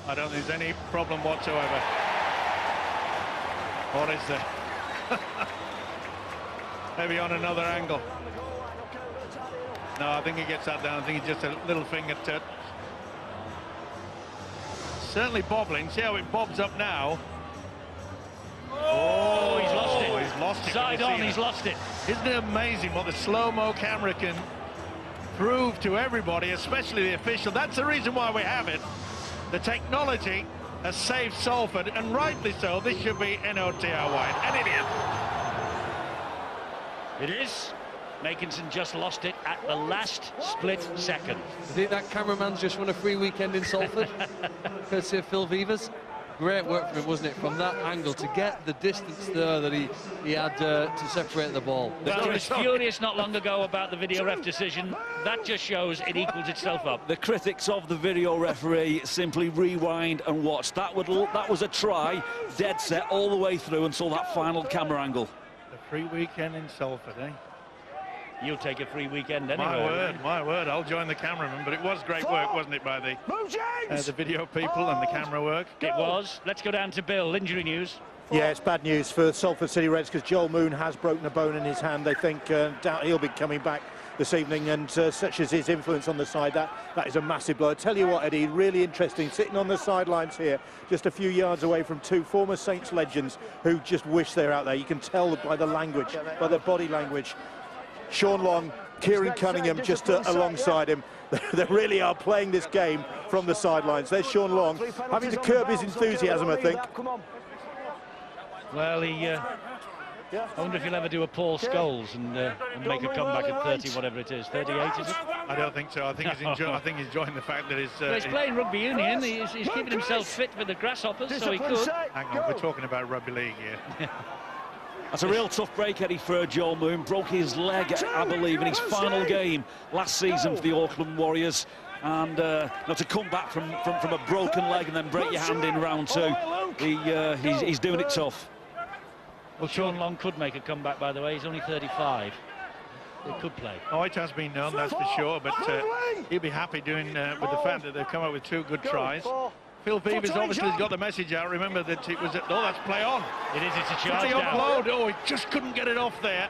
I don't think there's any problem whatsoever. What is there? Maybe on another angle. No, I think he gets that down. I think he's just a little finger touch. Certainly bobbling. See how it bobs up now. Oh, he's lost it. He's lost it. Side on, he's lost it. Isn't it amazing what the slow-mo camera can prove to everybody, especially the official? That's the reason why we have it. The technology has saved Salford, and rightly so. This should be NOTR wide, and it is. It is. Makinson just lost it at the last split second. I think that cameraman's just won a free weekend in Salford, courtesy of Phil Vivers. Great work from him, wasn't it, from that angle to get the distance there that he had to separate the ball. Well, he was furious not long ago about the video ref decision. That just shows it equals itself up. The critics of the video referee simply rewind and watch. That was a try, dead set all the way through until that final camera angle. The free weekend in Salford, eh? You'll take a free weekend anyway. My word, I'll join the cameraman, but it was great work, wasn't it, by the video people and the camera work? It was. Let's go down to Bill. Injury news. Yeah, it's bad news for Salford City Reds because Joel Moon has broken a bone in his hand. They think doubt he'll be coming back this evening, and such as his influence on the side, that is a massive blow. I tell you what, Eddie, really interesting, sitting on the sidelines here, just a few yards away from 2 former Saints legends who just wish they're out there. You can tell by the language, by their body language. Sean Long, Kieran Cunningham just alongside him. They really are playing this game from the sidelines. There's Sean Long having to curb his enthusiasm, I think. Well, I wonder if he'll ever do a Paul Scholes and make a comeback at 30, whatever it is. 38, is it? I don't think so. I think he's enjoying the fact that he's playing rugby union. He's keeping himself fit for the Grasshoppers, so he could. Hang on, we're talking about rugby league here. That's a real tough break, Eddie, for Joel Moon. Broke his leg, I believe, in his final game last season for the Auckland Warriors. And to come back from a broken leg and then break your hand in round 2, he's doing it tough. Well, Sean Long could make a comeback, by the way. He's only 35. He could play. Oh, it has been known, that's for sure. But he'll be happy doing with the fact that they've come up with 2 good tries. Phil Beaver's obviously got the message out. Remember that it was... Oh, that's play on. It is, it's a charge down. Offload. Oh, he just couldn't get it off there.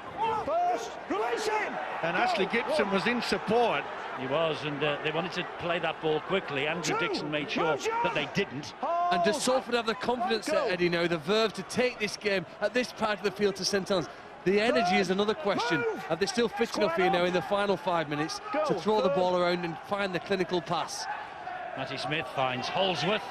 And Ashley Gibson was in support. He was, and they wanted to play that ball quickly. Andrew Dixon made sure that they didn't. And does Salford have the confidence, Eddie, now, the verve to take this game at this part of the field to St Helens? The energy is another question. Are they still fit enough here now in the final 5 minutes to throw the ball around and find the clinical pass? Matty Smith finds Holsworth.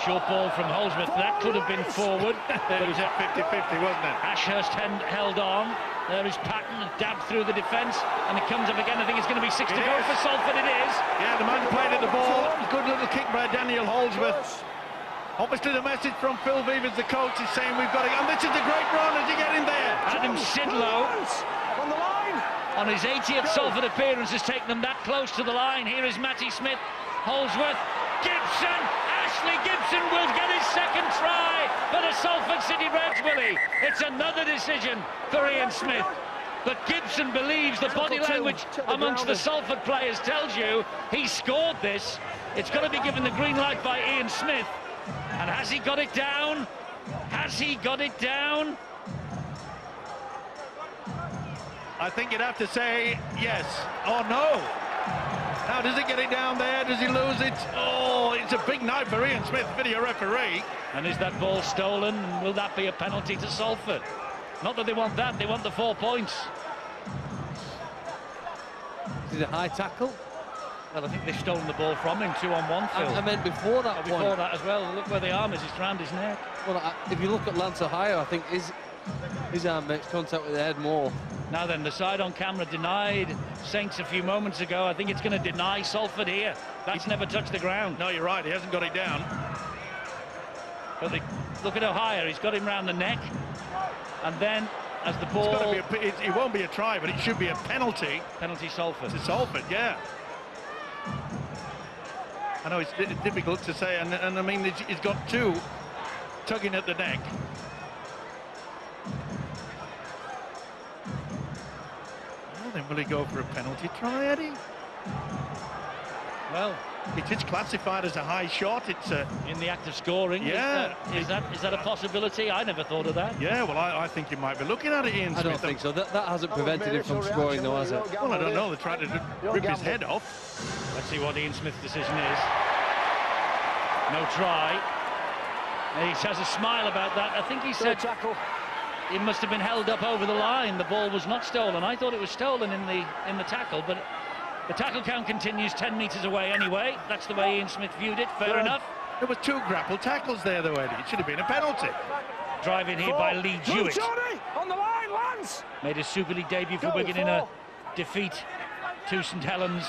Short ball from Holsworth. That could have been forward. It was at 50-50, wasn't it? Ashurst held on. There is Patton, dabbed through the defence, and it comes up again. I think it's going to be 6 to go for Salford. It is. Yeah, the man played at the ball. Good little kick by Daniel Holsworth. Obviously, the message from Phil Beavers, the coach, is saying we've got to... And this is a great run as he get in there. Adam Sidlow, on the line, on his 80th Salford appearance, has taken them that close to the line. Here is Matty Smith, Holsworth, Gibson. Ashley Gibson will get his 2nd try for the Salford City Reds, will he? It's another decision for Ian Smith. But Gibson believes the body language amongst the Salford players tells you he scored this. It's got to be given the green light by Ian Smith. And has he got it down? Has he got it down? I think you'd have to say yes. Oh, no. How does he get it down there? Does he lose it? Oh, it's a big night for Ian Smith, video referee. And is that ball stolen? And will that be a penalty to Salford? Not that they want that, they want the 4 points. Is it a high tackle? Well, I think they've stolen the ball from him, 2-on-1, Phil. I meant before that point. Before that as well. Look where the arm is, it's round his neck. Well, if you look at Lance Ohio, I think his arm makes contact with the head more. Now then, the side on camera denied Saints a few moments ago. I think it's going to deny Salford here. That's never touched the ground. No, you're right, he hasn't got it down. But look at Ohio, he's got him round the neck. And then, as the ball... It won't be a try, but it should be a penalty. Penalty Salford. To Salford, yeah. I know it's difficult to say, and I mean, he's got 2 tugging at the neck. Well, then will he go for a penalty try, Eddie? Well, it is classified as a high shot. It's in the act of scoring. Yeah. Is that a possibility? I never thought of that. Yeah, well, I think you might be looking at it, Ian Smith. I don't think so. That hasn't prevented him from scoring, though, has it? Well, I don't know. They're trying to rip his head off. Let's see what Ian Smith's decision is. No try. He has a smile about that. I think he said it must have been held up over the line. The ball was not stolen. I thought it was stolen in the tackle, but the tackle count continues 10 metres away anyway. That's the way Ian Smith viewed it. Fair enough. There were 2 grapple tackles there, though, Eddie. It should have been a penalty. Drive in here by Lee Jewett. on the line, Lance. Made his Super League debut for Wigan in a defeat to St Helens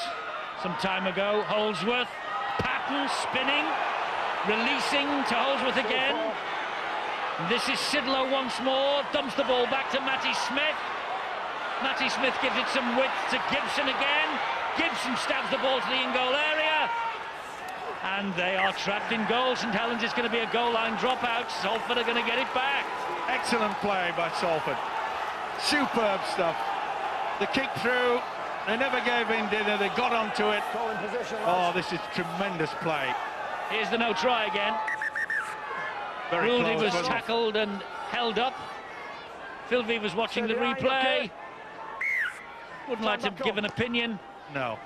some time ago. Holsworth, Patton spinning, releasing to Holsworth again. This is Sidlow once more, dumps the ball back to Matty Smith. Matty Smith gives it some width to Gibson again. Gibson stabs the ball to the in-goal area. And they are trapped in goal. St Helens is going to be a goal line dropout. Salford are going to get it back. Excellent play by Salford. Superb stuff. The kick through, they never gave in, did they? They got onto it. Oh, this is tremendous play. Here's the no try again. Gouldy was tackled and held up. Phil V was watching the replay. Wouldn't like to give an opinion. No.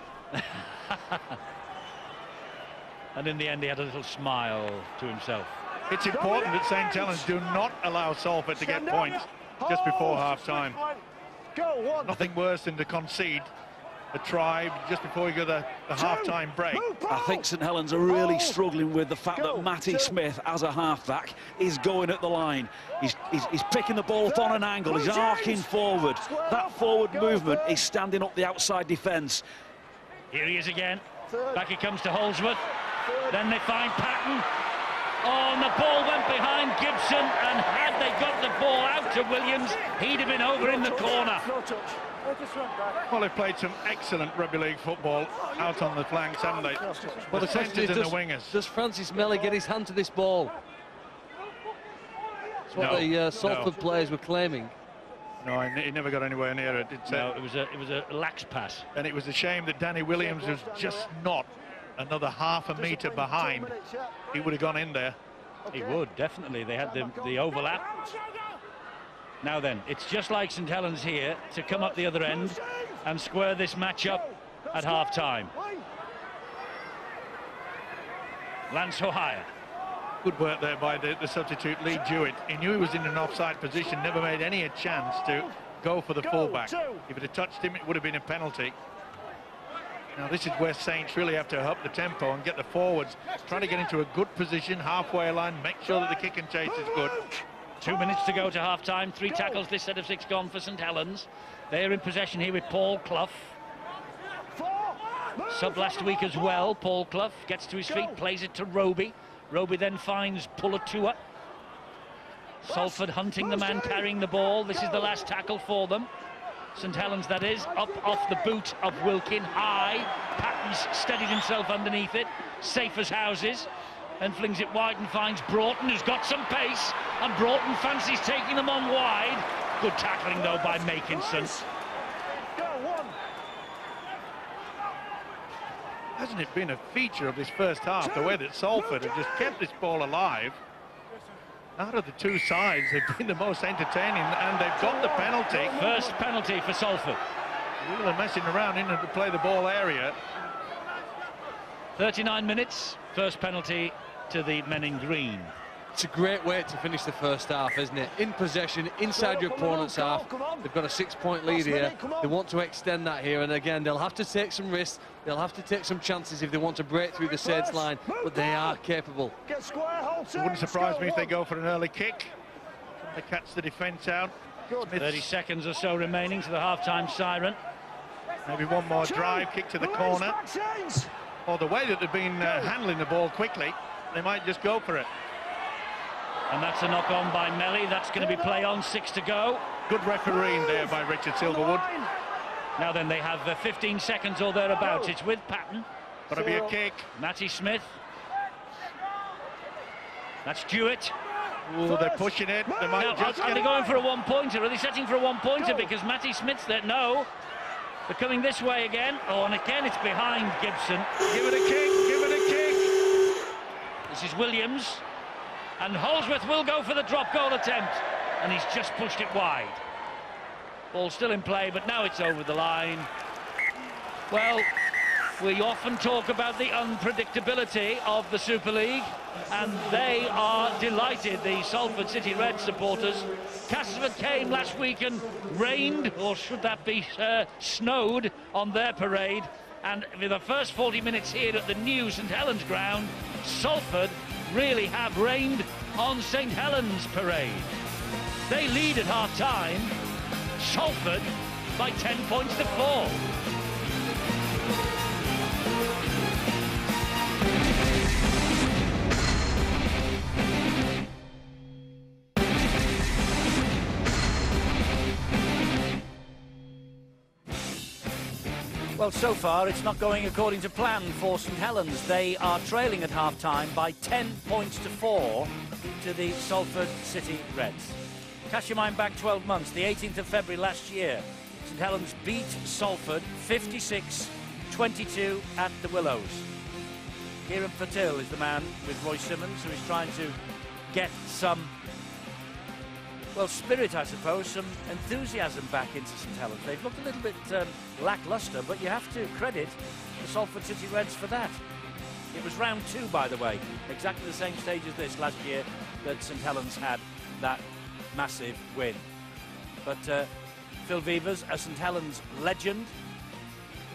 And in the end, he had a little smile to himself. It's important that St Helens do not allow Salford to get points just before half-time. Nothing worse than to concede a try just before we go the half-time break. I think St Helens are really struggling with the fact that Matty Smith, as a halfback, is going at the line. He's picking the ball up on an angle. He's arcing forward. That forward movement is standing up the outside defence. Here he is again. Back he comes to Holdsworth. Then they find Patton. Oh, and the ball went behind Gibson, and had they got the ball out to Williams, he'd have been over in the corner. Well, they've played some excellent rugby league football out on the flanks, haven't they? Well, the centres and the wingers. Does Francis Melly get his hand to this ball? That's what the Salford players were claiming. No, he never got anywhere near it. No, it was a lax pass. And it was a shame that Danny Williams was just not another half a metre behind. He would have gone in there. He would, definitely. They had the overlap. Now then, it's just like St Helens here to come up the other end and square this match up at half-time. Lance O'Hire. Good work there by the substitute Lee Jewett. He knew he was in an offside position, never made any chance to go for the fullback. If it had touched him, it would have been a penalty. Now this is where Saints really have to up the tempo and get the forwards, trying to get into a good position, halfway line, make sure that the kick and chase is good. 2 minutes to go to half-time. 3 tackles this set of 6 gone for St Helens. They're in possession here with Paul Clough. Sub last week as well. Paul Clough gets to his feet, plays it to Roby. Roby then finds Pulatua. Salford hunting the man carrying the ball. This is the last tackle for them. St Helens, that is, up off the boot of Wilkin, high. Patton's steadied himself underneath it, safe as houses, and flings it wide and finds Broughton, who's got some pace, and Broughton fancies taking them on wide. Good tackling, though, by Makinson. Hasn't it been a feature of this first half, the way that Salford have just kept this ball alive? Out of the two sides, they've been the most entertaining, and they've got the penalty. First penalty for Salford. Really messing around in to play the ball area. 39 minutes, first penalty to the men in green. It's a great way to finish the first half, isn't it? In possession, inside your opponent's half. They've got a 6-point lead here. They want to extend that here, and again, they'll have to take some risks. They'll have to take some chances if they want to break through the Saints line, but they are capable. It wouldn't surprise me if they go for an early kick. They catch the defence out. 30 seconds or so remaining to the half-time siren. Maybe one more drive, kick to the corner. Or the way that they've been handling the ball quickly, they might just go for it. And that's a knock-on by Melly. That's going to be play on, 6 to go. Good refereeing there by Richard Silverwood. Now then, they have 15 seconds or thereabouts. It's with Patton. Got to be a kick. Matty Smith. That's Jewett. Oh, they're pushing it. They might Now, just are they going for a one-pointer? Are they setting for a one-pointer? Because Matty Smith's there. No. They're coming this way again. Oh, and again, it's behind Gibson. Give it a kick. Give it a kick. This is Williams. And Holdsworth will go for the drop goal attempt. And he's just pushed it wide. Ball still in play, but now it's over the line. Well, we often talk about the unpredictability of the Super League, and they are delighted, the Salford City Red supporters. Castleford came last week and rained, or should that be snowed, on their parade. And for the first 40 minutes here at the new St Helens ground, Salford really have rained on St Helens parade. They lead at half-time, Salford by 10 points to 4. Well, so far it's not going according to plan for St Helens. They are trailing at half-time by 10 points to 4 to the Salford City Reds. Cast your mind back 12 months, the 18th of February last year. St Helens beat Salford 56-22 at the Willows. Kieran Patil is the man with Roy Simmons, who is trying to get some, well, spirit, I suppose, some enthusiasm back into St Helens. They've looked a little bit lacklustre, but you have to credit the Salford City Reds for that. It was round 2, by the way, exactly the same stage as this last year that St Helens had that massive win. But Phil Vevers, a St Helens legend,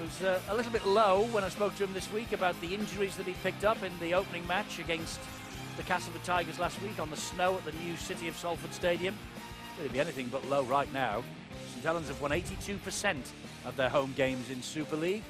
was a little bit low when I spoke to him this week about the injuries that he picked up in the opening match against the Castleford Tigers last week on the snow at the new City of Salford Stadium. It'll be anything but low right now. St Helens have won 82% of their home games in Super League.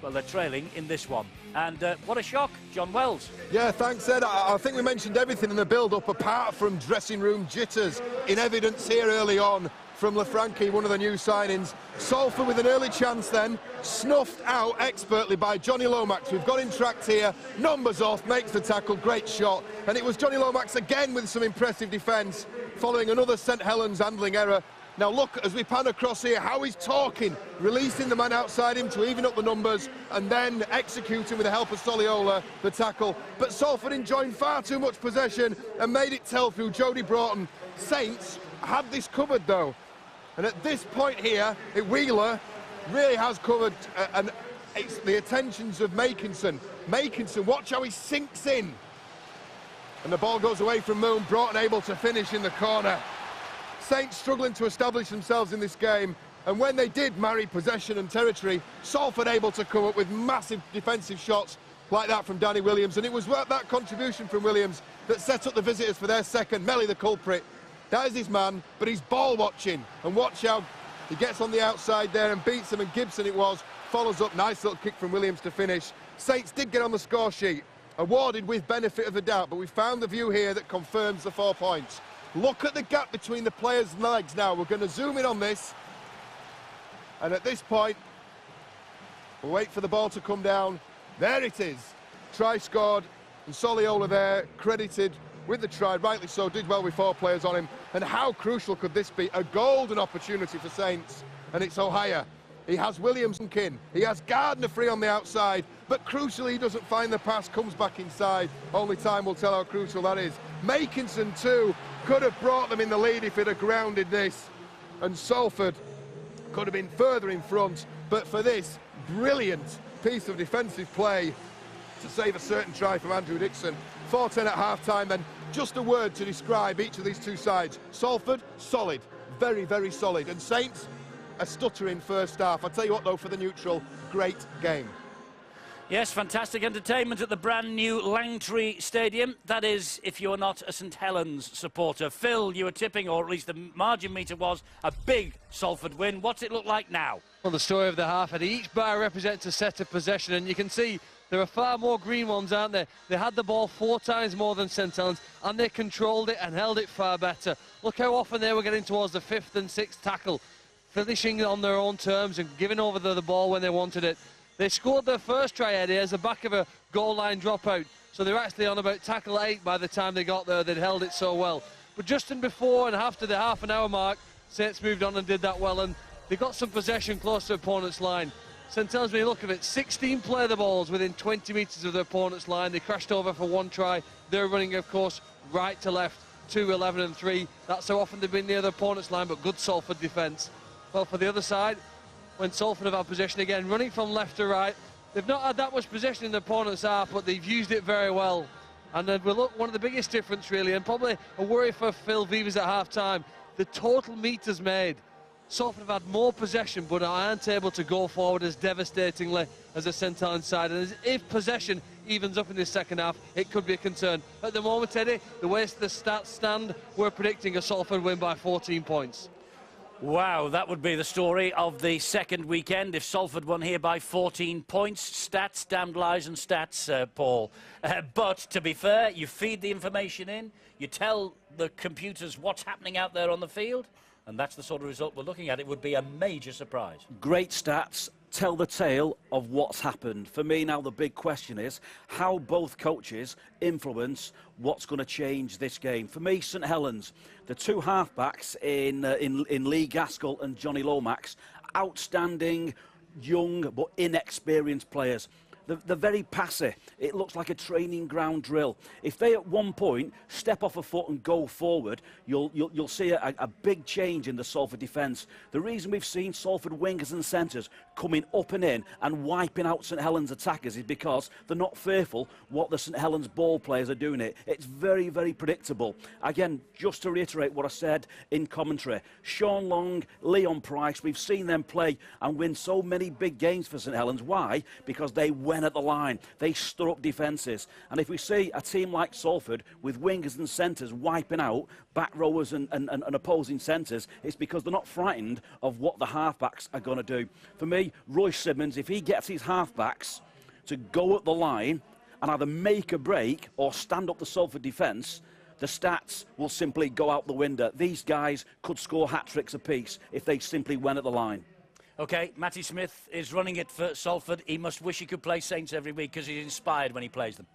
Well, they're trailing in this one. And what a shock, John Wells. Yeah, thanks, Ed. I think we mentioned everything in the build-up apart from dressing room jitters in evidence here early on from Lafranchi, one of the new signings. Salford with an early chance then, snuffed out expertly by Johnny Lomax. We've got him tracked here, numbers off, makes the tackle, great shot. And it was Johnny Lomax again with some impressive defence, following another St Helens handling error. Now look, as we pan across here, how he's talking, releasing the man outside him to even up the numbers, and then executing with the help of Soliola the tackle. But Salford enjoying far too much possession and made it tell through Jody Broughton. Saints had this covered though. And at this point here, Wheeler really has covered, and it's the attentions of Makinson. Makinson, watch how he sinks in. And the ball goes away from Moon, Broughton able to finish in the corner. Saints struggling to establish themselves in this game, and when they did marry possession and territory, Salford able to come up with massive defensive shots like that from Danny Williams, and it was that contribution from Williams that set up the visitors for their second. Melly the culprit, that is his man, but he's ball watching, and watch how he gets on the outside there and beats him, and Gibson it was, follows up, nice little kick from Williams to finish. Saints did get on the score sheet, awarded with benefit of the doubt, but we found the view here that confirms the 4 points. Look at the gap between the players' legs now. We're going to zoom in on this. And at this point, we'll wait for the ball to come down. There it is. Try scored. And Soliola there, credited with the try. Rightly so, did well with 4 players on him. And how crucial could this be? A golden opportunity for Saints. And it's O'Hire. He has Williams in. He has Gardner free on the outside. But crucially, he doesn't find the pass, comes back inside. Only time will tell how crucial that is. Makinson, too, could have brought them in the lead if he'd have grounded this. And Salford could have been further in front. But for this brilliant piece of defensive play to save a certain try from Andrew Dixon. 4-10 at half-time, then just a word to describe each of these two sides. Salford, solid, very, very solid. And Saints, a stuttering first half. I tell you what, though, for the neutral, great game. Yes, fantastic entertainment at the brand new Langtree Stadium. That is, if you're not a St Helens supporter. Phil, you were tipping, or at least the margin meter was, a big Salford win. What's it look like now? Well, the story of the half, and each bar represents a set of possession, and you can see there are far more green ones, aren't there? They had the ball 4 times more than St Helens, and they controlled it and held it far better. Look how often they were getting towards the 5th and 6th tackle, finishing on their own terms and giving over the ball when they wanted it. They scored their first try, Eddie, as the back of a goal line dropout. So they're actually on about tackle 8 by the time they got there. They'd held it so well. But just in before and after the half-an-hour mark, Saints moved on and did that well. And they got some possession close to opponent's line. St Helens, when you look at it, 16 play the balls within 20 metres of their opponent's line. They crashed over for 1 try. They're running, of course, right to left, 2, 11 and 3. That's how often they've been near their opponent's line, but good Salford defence. Well, for the other side, when Salford have had possession again, running from left to right, they've not had that much possession in the opponent's half, but they've used it very well. And then we look, one of the biggest difference really, and probably a worry for Phil Vivers at half-time, the total meters made. Salford have had more possession, but aren't able to go forward as devastatingly as the St Helens side. And if possession evens up in this second half, it could be a concern. At the moment, Eddie, the way the stats stand, we're predicting a Salford win by 14 points. Wow, that would be the story of the second weekend if Salford won here by 14 points. Stats, damned lies and stats, Paul. But to be fair, you feed the information in, you tell the computers what's happening out there on the field, and that's the sort of result we're looking at. It would be a major surprise. Great stats tell the tale of what's happened. For me now, the big question is how both coaches influence what's going to change this game. For me, St Helens, the 2 halfbacks in Lee Gaskell and Johnny Lomax, outstanding, young but inexperienced players. they're very passive. It looks like a training ground drill. If they at one point step off a foot and go forward, you'll see a big change in the Salford defence. The reason we've seen Salford wingers and centres coming up and in and wiping out St Helens attackers is because they're not fearful what the St Helens ball players are doing it. It's very, very predictable. Again, just to reiterate what I said in commentary, Sean Long, Leon Price, we've seen them play and win so many big games for St Helens. Why? Because they went at the line. They stood up defences. And if we see a team like Salford with wingers and centres wiping out back rowers and opposing centres, it's because they're not frightened of what the halfbacks are going to do. For me, Roy Simmons, if he gets his halfbacks to go at the line and either make a break or stand up the Salford defence, the stats will simply go out the window. These guys could score hat-tricks apiece if they simply went at the line. OK, Matty Smith is running it for Salford. He must wish he could play Saints every week because he's inspired when he plays them.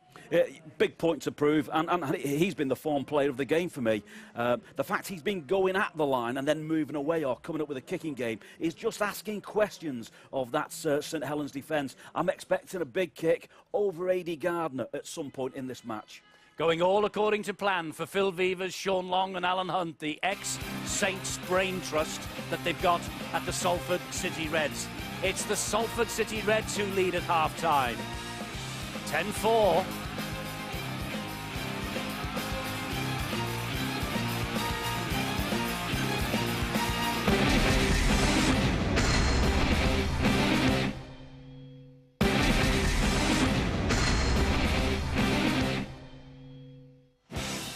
Big point to prove, and he's been the form player of the game for me. The fact he's been going at the line and then moving away or coming up with a kicking game is just asking questions of that St Helens defence. I'm expecting a big kick over A.D. Gardner at some point in this match. Going all according to plan for Phil Vevers, Sean Long and Alan Hunt, the ex-Saints brain trust that they've got at the Salford City Reds. It's the Salford City Reds who lead at half-time. 10-4.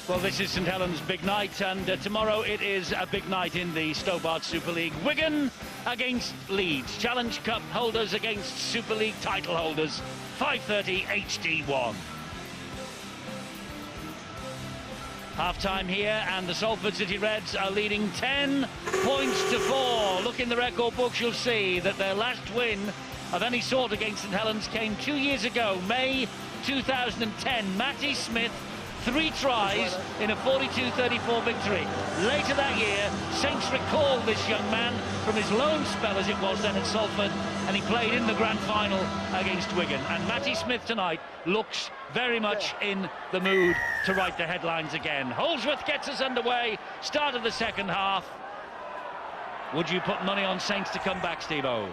Well, this is St Helens' big night, and tomorrow it is a big night in the Stobart Super League. Wigan against Leeds. Challenge Cup holders against Super League title holders. 5:30 HD1. Half-time here, and the Salford City Reds are leading 10 points to 4. Look in the record books, you'll see that their last win of any sort against St Helens came 2 years ago, May 2010. Matty Smith, 3 tries in a 42-34 victory. Later that year, Saints recalled this young man from his loan spell, as it was then at Salford, and he played in the grand final against Wigan. And Matty Smith tonight looks very much in the mood to write the headlines again. Holsworth gets us underway, start of the second half. Would you put money on Saints to come back, Steve-O?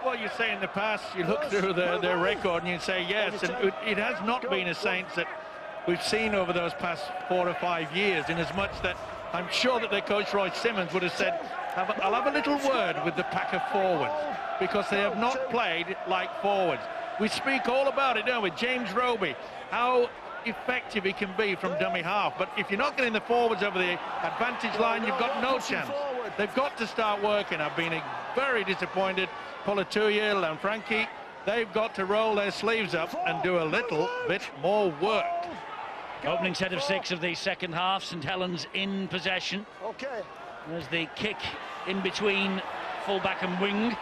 Well, you say in the past, you look through their record and you say yes, and it has not been a Saints that we've seen over those past 4 or 5 years, in as much that I'm sure that their coach Roy Simmons would have said, I'll have a little word with the pack of forwards, because they have not played like forwards. We speak all about it, don't we? James Roby, how effective he can be from dummy half, but if you're not getting the forwards over the advantage line, you've got no chance. They've got to start working. I've been very disappointed. Polituya and Frankie, they've got to roll their sleeves up and do a little bit more work. Opening set of 6 of the second half, St Helens in possession. There's the kick in between fullback and wing,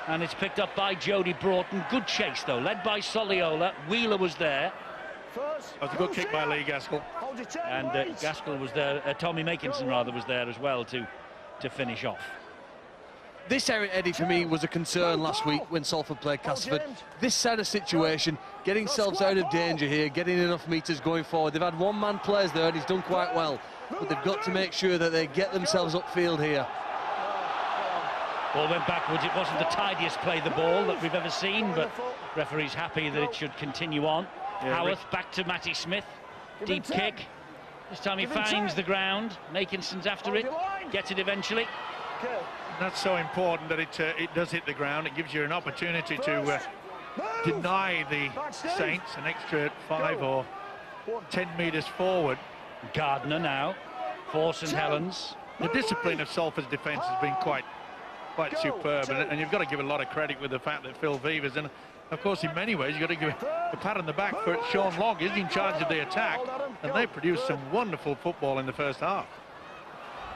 and it's picked up by Jody Broughton. Good chase though, led by Soliola. Wheeler was there. That was a good kick by Lee Gaskell. And Gaskell was there, Tommy Makinson rather was there as well to finish off. This area, Eddie, for me, was a concern last week when Salford played Castleford. This sort of situation, getting themselves out of danger here, getting enough metres going forward. They've had one-man players there and he's done quite well. But they've got to make sure that they get themselves upfield here. Ball went backwards. It wasn't the tidiest play the ball that we've ever seen, but referee's happy that it should continue on. Yeah, Howarth back to Matty Smith. Deep kick. This time he finds the ground. Makinson's after it. Gets it eventually. That's so important that it does hit the ground. It gives you an opportunity to deny the Saints an extra 5 or 10 metres forward. Gardner now for St Helens. The discipline of Salford's defence has been quite superb, and you've got to give a lot of credit with the fact that Phil Vevers, and of course in many ways you've got to give a pat on the back for Sean Long. He's in charge of the attack, and they produced some wonderful football in the first half.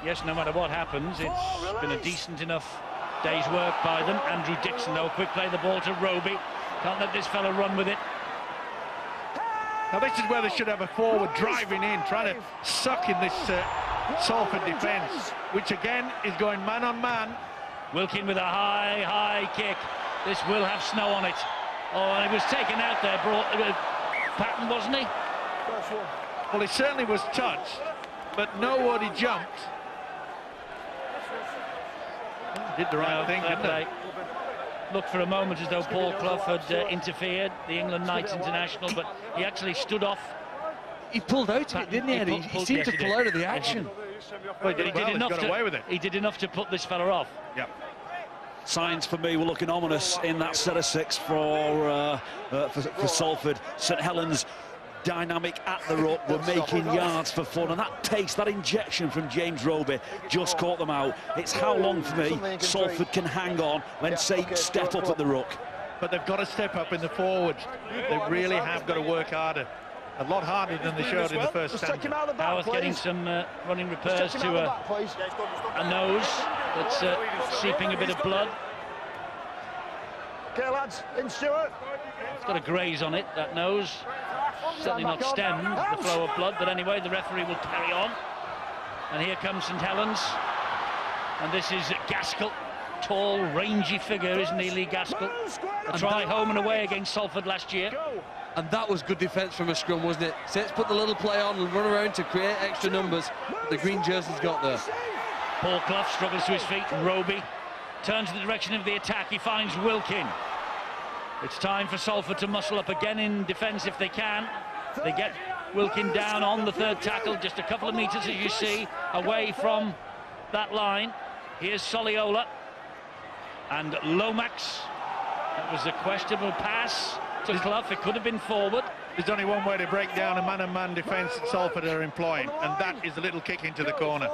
Yes, no matter what happens, it's been a decent enough day's work by them. Andrew Dixon, though, quick play the ball to Roby. Can't let this fella run with it. Now this is where they should have a forward driving in, trying to suck in this Salford defence, which again is going man on man. Wilkin with a high kick. This will have snow on it. Oh, and he was taken out there, Patton, wasn't he? Well, he certainly was touched, but nobody jumped. Did the right thing, didn't they? Looked for a moment as though Paul Clough had interfered, the England Knights international, but he actually stood off. He pulled out of it, didn't he? He seemed to pull out of the action. Well, he did enough got away with it. He did enough to put this fella off. Yeah. Signs for me were looking ominous in that set of 6 for Salford. St Helens dynamic at the ruck, were making yards for fun, and that pace, that injection from James Roby just caught them out. It's how long for me Salford can hang on when Saints step up at the ruck. But they've got to step up in the forwards. They really have got to work harder. A lot harder than they showed in the first stand. Howarth getting some running repairs to a nose that's seeping a bit of blood. Okay, lads, in Stewart. It's got a graze on it, that nose. Certainly not stemmed the flow of blood, but anyway, the referee will carry on. And here comes St Helens. And this is Gaskell. Tall, rangy figure, isn't he, Lee Gaskell? A try home and away against Salford last year. And that was good defence from a scrum, wasn't it? Saints put the little play on and run around to create extra numbers. The green jersey's got there. Paul Clough struggles to his feet. Roby turns the direction of the attack. He finds Wilkin. It's time for Salford to muscle up again in defence if they can. They get Wilkin down on the third tackle, just a couple of metres, as you see, away from that line. Here's Soliola and Lomax. That was a questionable pass to Clough. It could have been forward. There's only one way to break down a man-on-man defence that Salford are employing, and that is a little kick into the corner.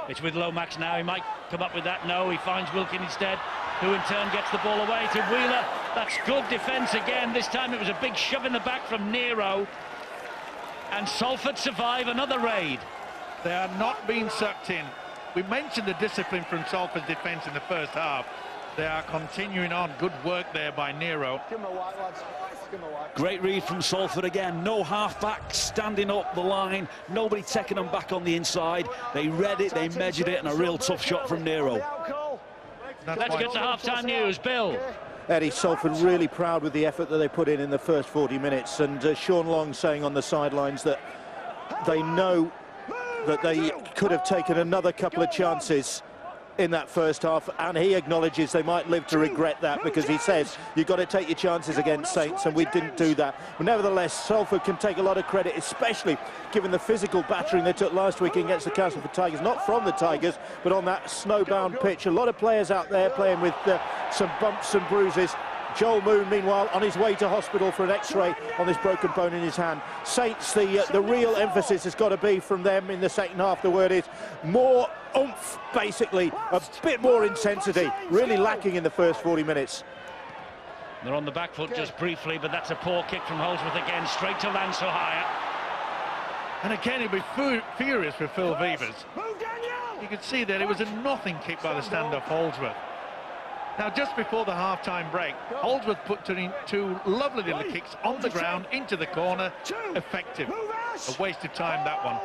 It's with Lomax now. He might come up with that. No, he finds Wilkin instead, who in turn gets the ball away to Wheeler. That's good defence again. This time it was a big shove in the back from Nero. And Salford survive another raid. They are not being sucked in. We mentioned the discipline from Salford's defence in the first half. They are continuing on. Good work there by Nero. Give him a white, lads. Give him a white. Great read from Salford again. No half-back standing up the line. Nobody taking them back on the inside. They read it, they measured it, and a real tough shot from Nero. Let's get to half-time news. Bill. Eddie, Salford really proud with the effort that they put in the first 40 minutes. And Sean Long saying on the sidelines that they know that they could have taken another couple of chances in that first half, and he acknowledges they might live to regret that, because he says you've got to take your chances against Saints, and we didn't do that. But nevertheless, Salford can take a lot of credit, especially given the physical battering they took last week against the Castleford Tigers, not from the Tigers, but on that snowbound pitch. A lot of players out there playing with some bumps and bruises. Joel Moon, meanwhile, on his way to hospital for an X-ray on this broken bone in his hand. Saints, the real emphasis has got to be from them in the second half. The word is more oomph, basically, a bit more intensity, really lacking in the first 40 minutes. They're on the back foot just briefly, but that's a poor kick from Holdsworth again, straight to Lance O'Hire. And again, he'll be furious with Phil Vevers. You could see that it was a nothing kick by the stand-off Holdsworth. Now, just before the half-time break, Holdsworth put two lovely little kicks on the ground into the corner. Effective. A waste of time, that one.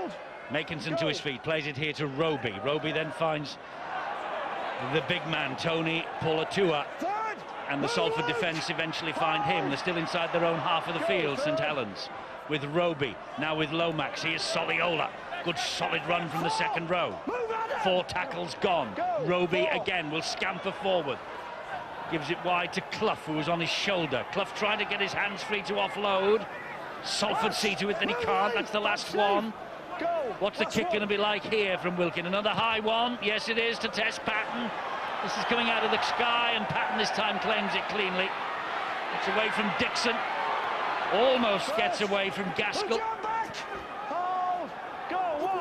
Makinson to his feet, plays it here to Roby. Roby then finds the big man, Tony Polatua. And the Salford defence eventually find him. They're still inside their own half of the field, St Helens. With Roby, now with Lomax. Here's Soliola. Good solid run from the second row. 4 tackles gone. Roby again will scamper forward. Gives it wide to Clough, who was on his shoulder. Clough trying to get his hands free to offload. Salford see to it that he can't. That's the last one. What's the kick going to be like here from Wilkin? Another high one. Yes, it is, to test Patton. This is coming out of the sky, and Patton this time claims it cleanly. It's away from Dixon. Almost gets away from Gaskell.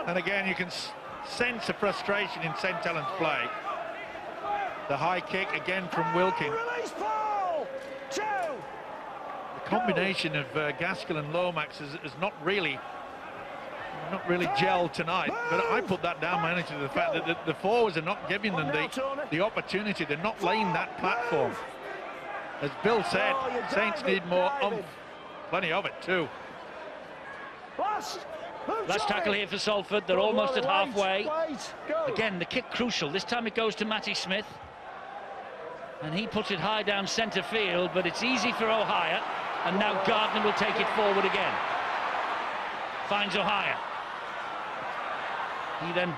And again, you can sense the frustration in St Helens' play. The high kick again from Wilkin. The combination of Gaskell and Lomax is not really gelled tonight, but I put that down mainly to the fact that the forwards are not giving them the opportunity. They're not laying that platform. As Bill said, Saints need more oomph. Plenty of it too. Last tackle here for Salford. They're almost at halfway. Again, the kick crucial. This time it goes to Matty Smith. And he puts it high down centre field, but it's easy for O'Hire, and now Gardner will take it forward again. Finds O'Hire. He then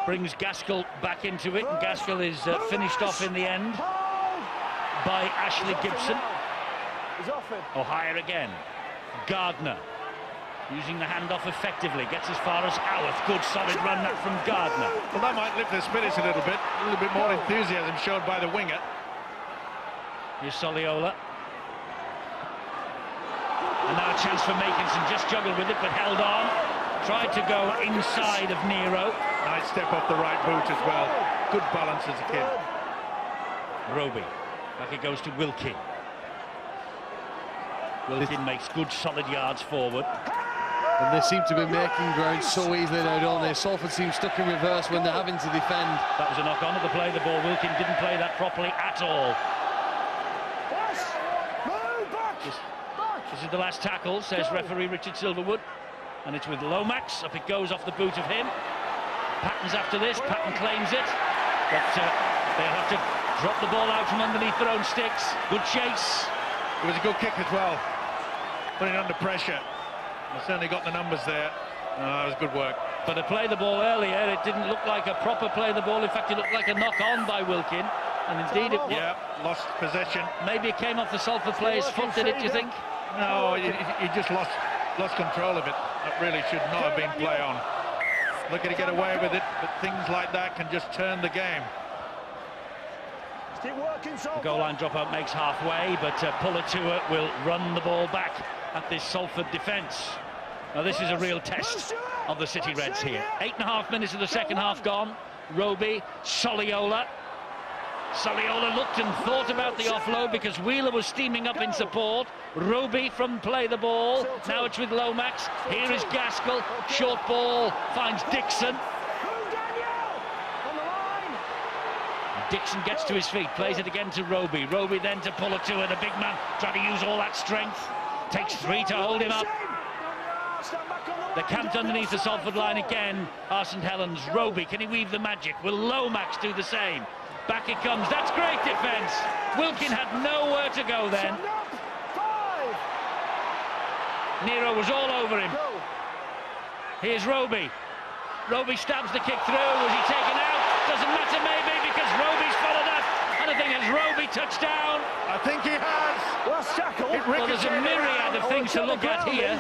brings Gaskell back into it, and Gaskell is finished off in the end by Ashley Gibson. O'Hire again. Gardner using the handoff effectively, gets as far as Howarth. Good solid run that from Gardner. Well, that might lift their spirits a little bit more enthusiasm showed by the winger. Here's Soliola. And now a chance for Makinson, just juggled with it but held on. Tried to go inside of Nero. Nice step off the right boot as well. Good balance as a kid. Roby. Back it goes to Wilkie. Wilkie makes good solid yards forward. And they seem to be making ground so easily now, don't they? Salford seems stuck in reverse when they're having to defend. That was a knock-on at the play. The ball, Wilkin didn't play that properly at all. This is the last tackle, says referee Richard Silverwood. And it's with Lomax. Up it goes off the boot of him. Patton's after this. Patton claims it. But they'll have to drop the ball out from underneath their own sticks. Good chase. It was a good kick as well. Putting under pressure. They certainly got the numbers there. That was good work. But to play the ball earlier, it didn't look like a proper play of the ball. In fact, it looked like a knock-on by Wilkin. And indeed it was. Yeah, lost possession. Maybe it came off the Salford player's foot, did it, do you think? No, he just lost control of it. That really should not have been play on. Looking to get away with it, but things like that can just turn the game. The goal line dropout makes halfway, but Pulatua will run the ball back at this Salford defence. Now this is a real test of the City Reds here. 8.5 minutes of the second half gone. Roby, Soliola. Soliola looked and thought about the offload because Wheeler was steaming up in support. Roby from play the ball. Now it's with Lomax. Here is Gaskell. Short ball finds Dixon. Dixon gets to his feet, plays it again to Roby. Roby then to Pulatua, the big man, trying to use all that strength. Takes 3 to hold him up. They're camped underneath the Salford line again. St Helens. Roby, can he weave the magic? Will Lomax do the same? Back it comes. That's great defence. Wilkin had nowhere to go then. Nero was all over him. Here's Roby. Roby stabs the kick through. Was he taken out? Doesn't matter maybe because Roby's followed up. And I think has Roby touched down? I think he has. Last tackle. Well, there's a myriad of things to look at here.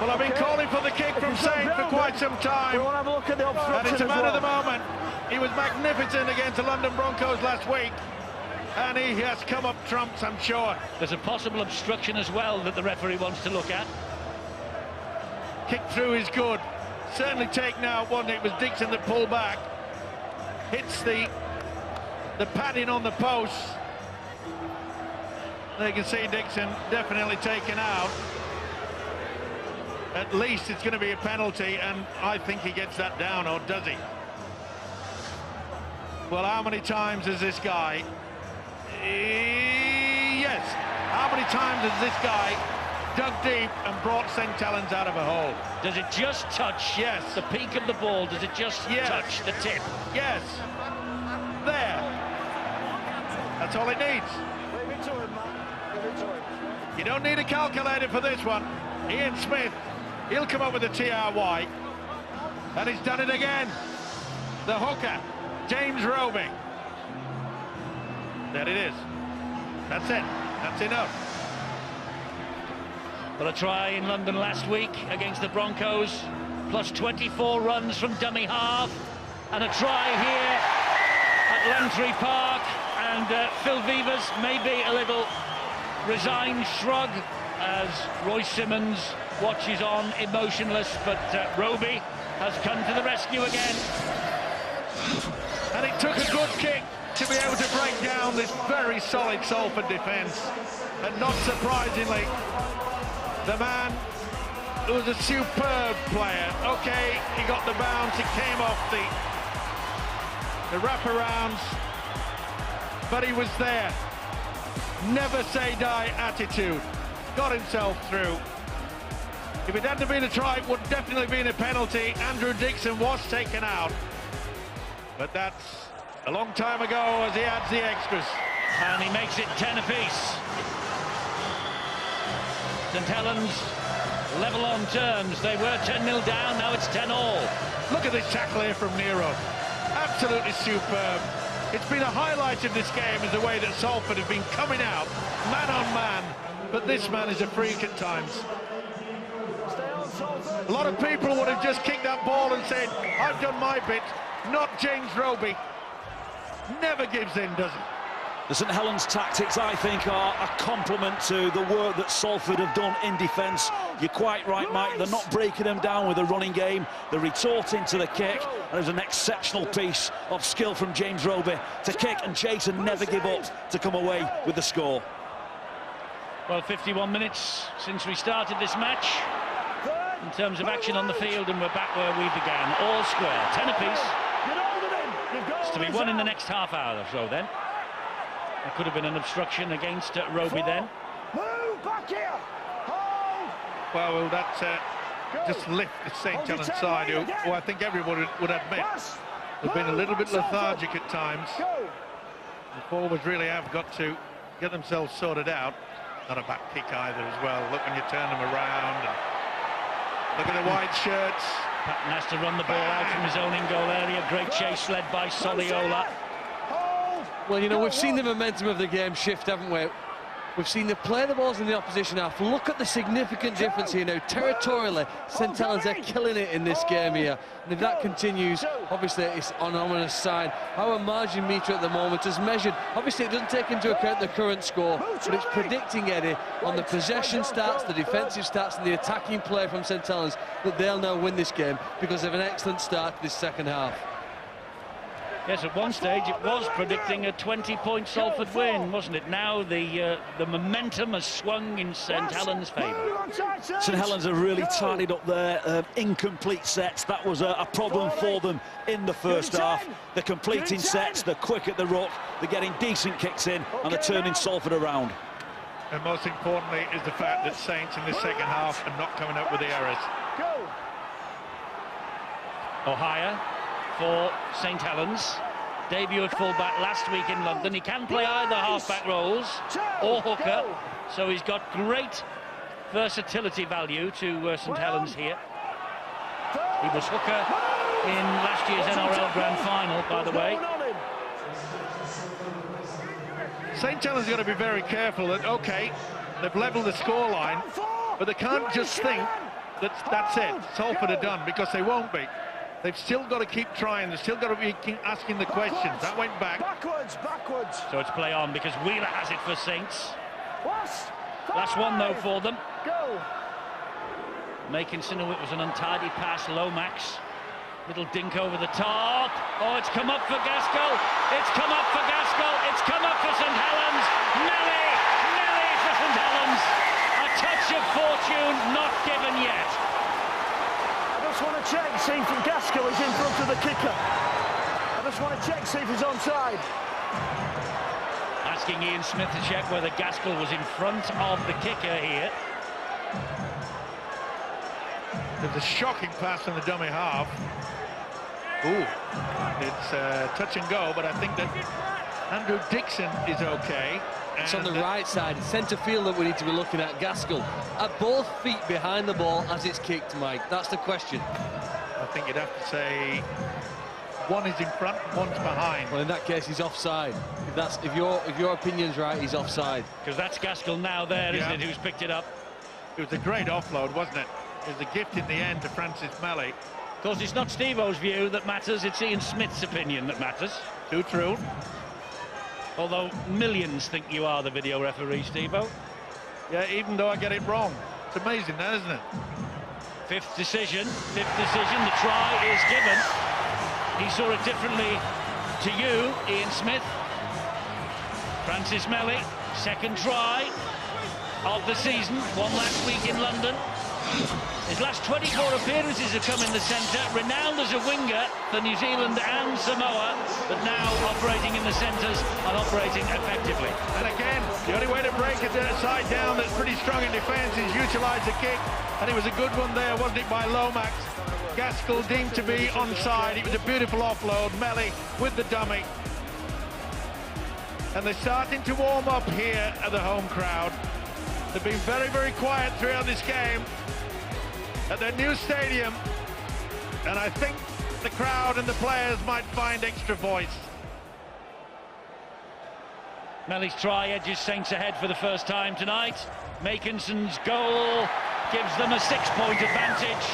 Well, I've been calling for the kick from Saint for quite some time. And it's a man of the moment. He was magnificent against the London Broncos last week. And he has come up trumps, I'm sure. There's a possible obstruction as well that the referee wants to look at. Kick through is good. Certainly taken out, wasn't it? It was Dixon that pulled back. Hits the padding on the post. There you can see Dixon definitely taken out. At least it's going to be a penalty, and I think he gets that down, or does he? Well, how many times has this guy... Yes. How many times has this guy dug deep and brought St Helens out of a hole? Does it just touch the peak of the ball? Does it just touch the tip? Yes. There. That's all it needs. Leave it to him, man. Leave it to him. You don't need a calculator for this one. Ian Smith, he'll come up with a TRY. And he's done it again. The hooker, James Roby. There it is. That's it. That's enough. Well, a try in London last week against the Broncos, plus 24 runs from dummy half, and a try here at Lantry Park, and Phil Vivas maybe a little resigned shrug as Roy Simmons watches on emotionless, but Roby has come to the rescue again. And it took a good kick to be able to break down this very solid Salford defence. And not surprisingly, the man who was a superb player. Okay, he got the bounce, it came off the wraparounds, but he was there. Never say die attitude. Got himself through. If it hadn't been a try, it would definitely been a penalty. Andrew Dixon was taken out. But that's A long time ago as he adds the extras. And he makes it 10 apiece. St Helens level on terms. They were 10-0 down, now it's 10-all. Look at this tackle here from Nero. Absolutely superb. It's been a highlight of this game is the way that Salford have been coming out, man on man. But this man is a freak at times. A lot of people would have just kicked that ball and said, I've done my bit. Not James Roby. Never gives in, does he? The St Helens tactics, I think, are a compliment to the work that Salford have done in defence. You're quite right, Mike. They're not breaking them down with a running game. They're retorting to the kick. And there's an exceptional piece of skill from James Roby to kick and chase and never give up to come away with the score. Well, 51 minutes since we started this match in terms of action on the field, and we're back where we began. All square, 10 apiece. It's to be won in the next half hour or so then. There could have been an obstruction against Roby then. Move back here. Well, that's just lift the St Helens side, who I think everyone would admit have been a little bit lethargic at times. The forwards really have got to get themselves sorted out. Not a back kick either as well. Look when you turn them around. And look at the white shirts. Patton has to run the ball out from his own in-goal area. Great chase led by Soliola. Well, you know, we've seen the momentum of the game shift, haven't we? We've seen them play the balls in the opposition half. Look at the significant difference here now. Territorially, St Helens are killing it in this game here. And if that continues, obviously it's an ominous sign. Our margin meter at the moment is measured. Obviously it doesn't take into account the current score, but it's predicting, Eddie, on the possession stats, the defensive stats and the attacking play from St Helens, that they'll now win this game because of an excellent start to this second half. Yes, at one stage it was predicting a 20-point Salford win, wasn't it? Now the momentum has swung in St Helens' favour. St Helens have really tidied up their incomplete sets. That was a problem for them in the first half. They're completing sets, they're quick at the ruck, they're getting decent kicks in, and they're turning Salford around. And most importantly is the fact that Saints in the second half are not coming up with the errors. O'Hire for St Helens. Debuted full-back last week in London. He can play either half-back roles or hooker, so he's got great versatility value to St Helens here. He was hooker in last year's NRL Grand Final, by the way. St Helens have got to be very careful that, OK, they've levelled the scoreline, but they can't just think that that's it, Salford are done, because they won't be. They've still got to keep trying. They've still got to keep asking the questions. That went back. Backwards. So it's play on because Wheeler has it for Saints. Last one, though, for them. Making Sinowit was an untidy pass. Lomax. Little dink over the top. Oh, it's come up for Gaskell. It's come up for Gaskell. It's come up for St Helens. Nelly for St Helens. A touch of fortune not given yet. I just want to check, see if Gaskell is in front of the kicker. I just want to check, see if he's onside. Asking Ian Smith to check whether Gaskell was in front of the kicker here. There's a shocking pass in the dummy half. Ooh, it's touch and go, but I think that Andrew Dixon is okay. It's on the right side, it's centre field that we need to be looking at. Gaskell at both feet behind the ball as it's kicked, Mike. That's the question. I think you'd have to say one is in front, one's behind. Well, in that case, he's offside. If your opinion's right, he's offside. Because that's Gaskell now there, isn't it, who's picked it up. It was a great offload, wasn't it? It was a gift in the end to Francis Melly. Of course, it's not Steve-O's view that matters, it's Ian Smith's opinion that matters. Too true. Although millions think you are the video referee, Steve-O. Yeah, even though I get it wrong. It's amazing, that, isn't it? Fifth decision, the try is given. He saw it differently to you, Ian Smith. Francis Melly, second try of the season, one last week in London. His last 24 appearances have come in the centre, renowned as a winger for New Zealand and Samoa, but now operating in the centres and operating effectively. And again, the only way to break a side down that's pretty strong in defence is utilise the kick, and it was a good one there, wasn't it, by Lomax? Gaskell deemed to be onside. It was a beautiful offload. Melly with the dummy. And they're starting to warm up here at the home crowd. They've been very, very quiet throughout this game at their new stadium. And I think the crowd and the players might find extra voice. Melly's try edges Saints ahead for the first time tonight. Makinson's goal gives them a 6-point advantage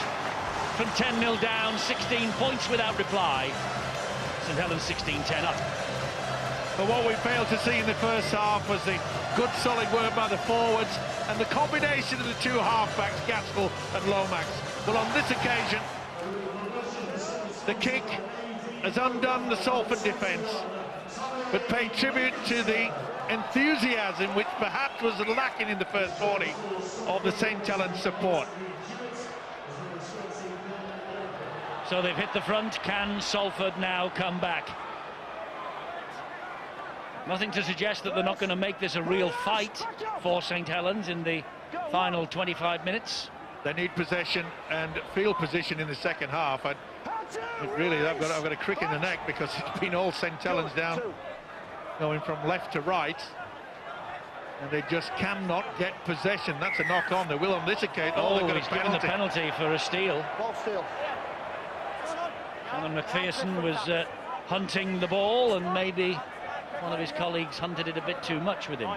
from 10-0 down, 16 points without reply. St Helens 16-10 up. But what we failed to see in the first half was the good solid work by the forwards and the combination of the two halfbacks, Gaskell and Lomax. Well, on this occasion, the kick has undone the Salford defence, but paid tribute to the enthusiasm which perhaps was lacking in the first 40 of the St Helens support. So they've hit the front. Can Salford now come back? Nothing to suggest that they're not going to make this a real fight for St Helens in the final 25 minutes. They need possession and field position in the second half. Really, I've got a crick in the neck because it's been all St Helens down, going from left to right, and they just cannot get possession. That's a knock on. They will on this occasion. Oh, they've got he's given the penalty for a steal. Ball steal. Alan McPherson was hunting the ball, and maybe one of his colleagues hunted it a bit too much with him.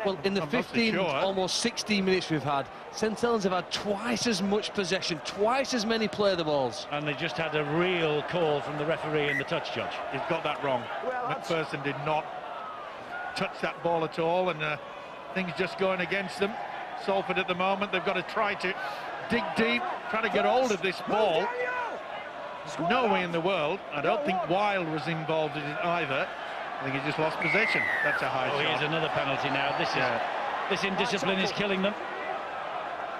Well, in the 15, almost 16 minutes we've had, St Helens have had twice as much possession, twice as many play the balls. And they just had a real call from the referee and the touch judge. He's got that wrong. McPherson did not touch that ball at all, and things just going against them. Salford at the moment, they've got to try to dig deep, try to get hold of this ball. There's no way in the world. I don't think Wild was involved in it either. I think he just lost possession. That's a high shot. Here's another penalty now. This indiscipline is killing them.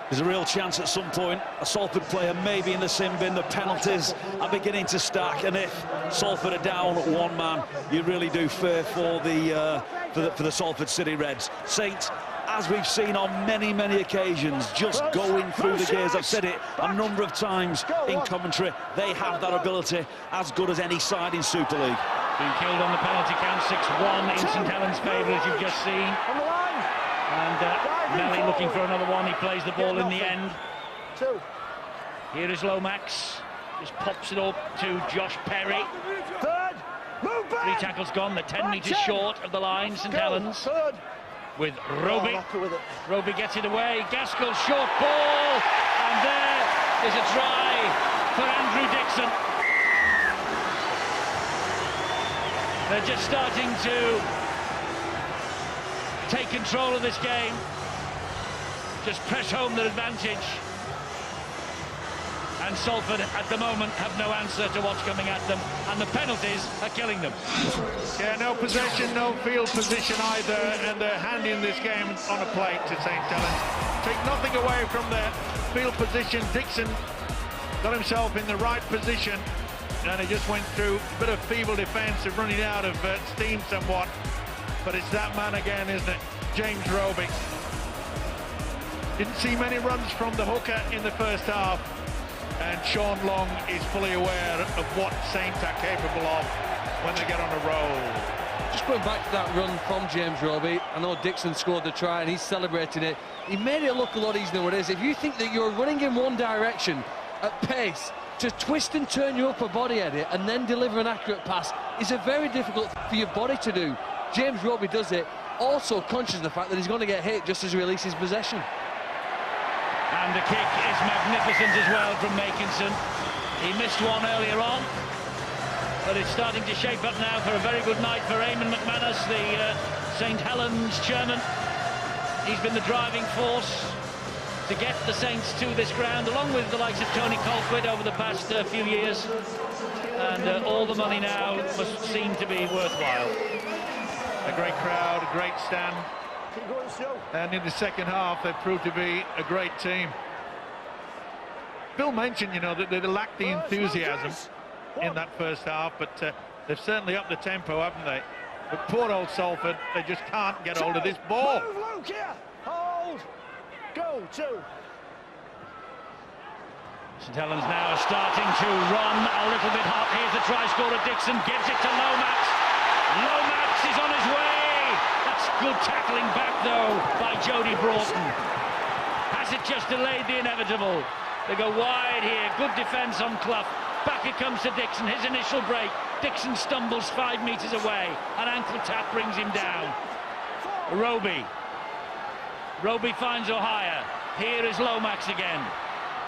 There's a real chance at some point a Salford player may be in the sin bin. The penalties are beginning to stack, and if Salford are down at one man, you really do fear for the Salford City Reds. Saints, as we've seen on many occasions, just going through the gears. I've said it a number of times in commentary. They have that ability as good as any side in Super League. Being killed on the penalty count, 6-1 in St Helens' favour, as you've just seen. And Melly looking for another one. He plays the ball in the end. Here is Lomax. Just pops it up to Josh Perry. Three tackles gone. They're 10 metres short of the line, St Helens. With Roby. Roby gets it away. Gaskell, short ball. And there is a try for Andrew Dixon. They're just starting to take control of this game. Just press home their advantage. And Salford, at the moment, have no answer to what's coming at them. And the penalties are killing them. Yeah, no possession, no field position either. And they're handing this game on a plate to St Helens. Take nothing away from their field position. Dixon got himself in the right position. And he just went through a bit of feeble defence and running out of steam somewhat. But it's that man again, isn't it? James Roby. Didn't see many runs from the hooker in the first half. And Sean Long is fully aware of what Saints are capable of when they get on a roll. Just going back to that run from James Roby, I know Dixon scored the try and he's celebrating it. He made it look a lot easier than what it is. If you think that you're running in one direction at pace, to twist and turn your upper body at it and then deliver an accurate pass is a very difficult for your body to do. James Roby does it, also conscious of the fact that he's going to get hit just as he releases possession. And the kick is magnificent as well from Makinson. He missed one earlier on, but it's starting to shape up now for a very good night for Eamon McManus, the St Helens chairman. He's been the driving force to get the Saints to this ground, along with the likes of Tony Colquitt over the past few years. And all the money now must seem to be worthwhile. A great crowd, a great stand. And in the second half, they proved to be a great team. Bill mentioned, you know, that they lacked the enthusiasm in that first half, but they've certainly upped the tempo, haven't they? But poor old Salford, they just can't get hold of this ball. Move, Luke, here. Hold. Go, two. St Helens now starting to run a little bit hot. Here's the try scorer. Dixon gives it to Lomax. Lomax is on his way. That's good tackling back, though, by Jody Broughton. Has it just delayed the inevitable? They go wide here. Good defence on Clough. Back it comes to Dixon. His initial break. Dixon stumbles 5 metres away. An ankle tap brings him down. Roby finds O'Hire. Here is Lomax again.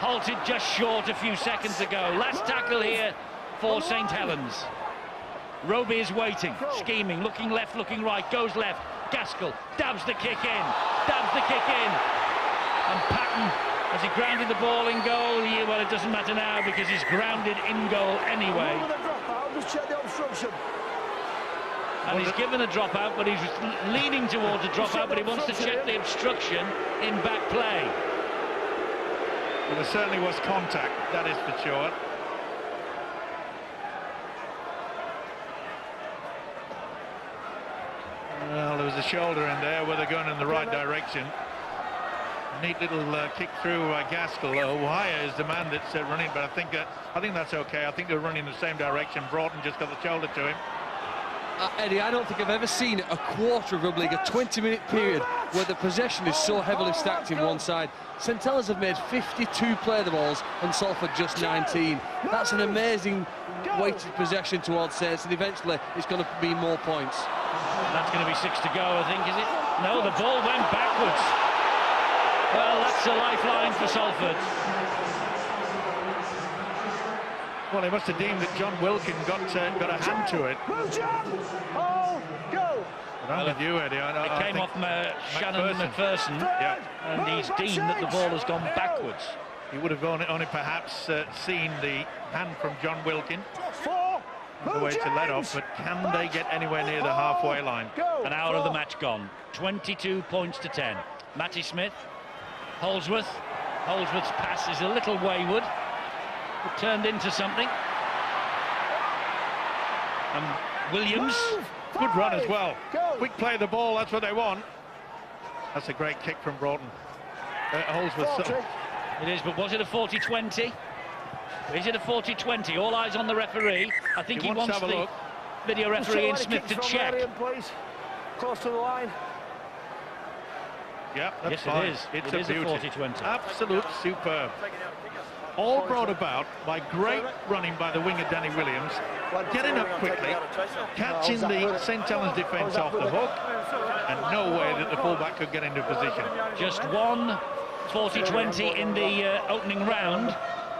Halted just short a few seconds ago. Last tackle here for St Helens. Roby is waiting, scheming, looking left, looking right, goes left. Gaskell dabs the kick in. And Patton, has he grounded the ball in goal? Yeah, well, it doesn't matter now because he's grounded in goal anyway. And he's given a dropout, but he's leaning towards a dropout, but he wants to check the obstruction in back play. Well, there certainly was contact, that is for sure. Well, there was a shoulder in there where they're going in the right direction. Neat little kick through Gaskell. O'Hire is the man that's running, but I think that's okay. I think they're running the same direction. Broughton just got the shoulder to him. Eddie, I don't think I've ever seen a quarter of rugby league, a 20-minute period, where the possession is so heavily stacked in one side. St Helens have made 52 play the balls and Salford just 19. That's an amazing weighted possession towards Saints, and eventually it's going to be more points. That's going to be 6 to go, I think, is it? No, the ball went backwards. Well, that's a lifeline for Salford. Well, he must have deemed that John Wilkin got a hand to it. But I'm with you, Eddie. It came off Shannon McPherson, yeah, and he's deemed that the ball has gone backwards. He would have only perhaps seen the hand from John Wilkin. The way to let off, but can they get anywhere near the halfway line? An hour of the match gone. 22 points to 10. Matty Smith, Holdsworth. Holdsworth's pass is a little wayward. It turned into something. And Williams. Good run as well. Quick play of the ball, that's what they want. That's a great kick from Broughton. Holdsworth. It is, but was it a 40-20? Is it a 40-20? All eyes on the referee. I think he wants the video referee in Smith to check. Close to the line. Yeah, that's yes, fine. It is. It's it is a beauty. 40-20. Absolute superb. All brought about by great running by the winger Danny Williams, getting up quickly, catching the St Helens defence off the hook, and no way that the fullback could get into position. Just one 40-20 in the opening round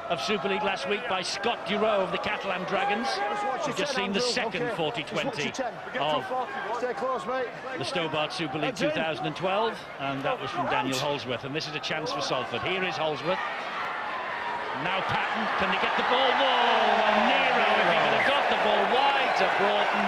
of Super League last week by Scott Durow of the Catalan Dragons. We've just seen the second 40-20 of the Stobart Super League 2012, and that was from Daniel Holdsworth, and this is a chance for Salford. Here is Holdsworth. Now Patton, can they get the ball? Whoa, and Nero, if he could have got the ball wide to Broughton.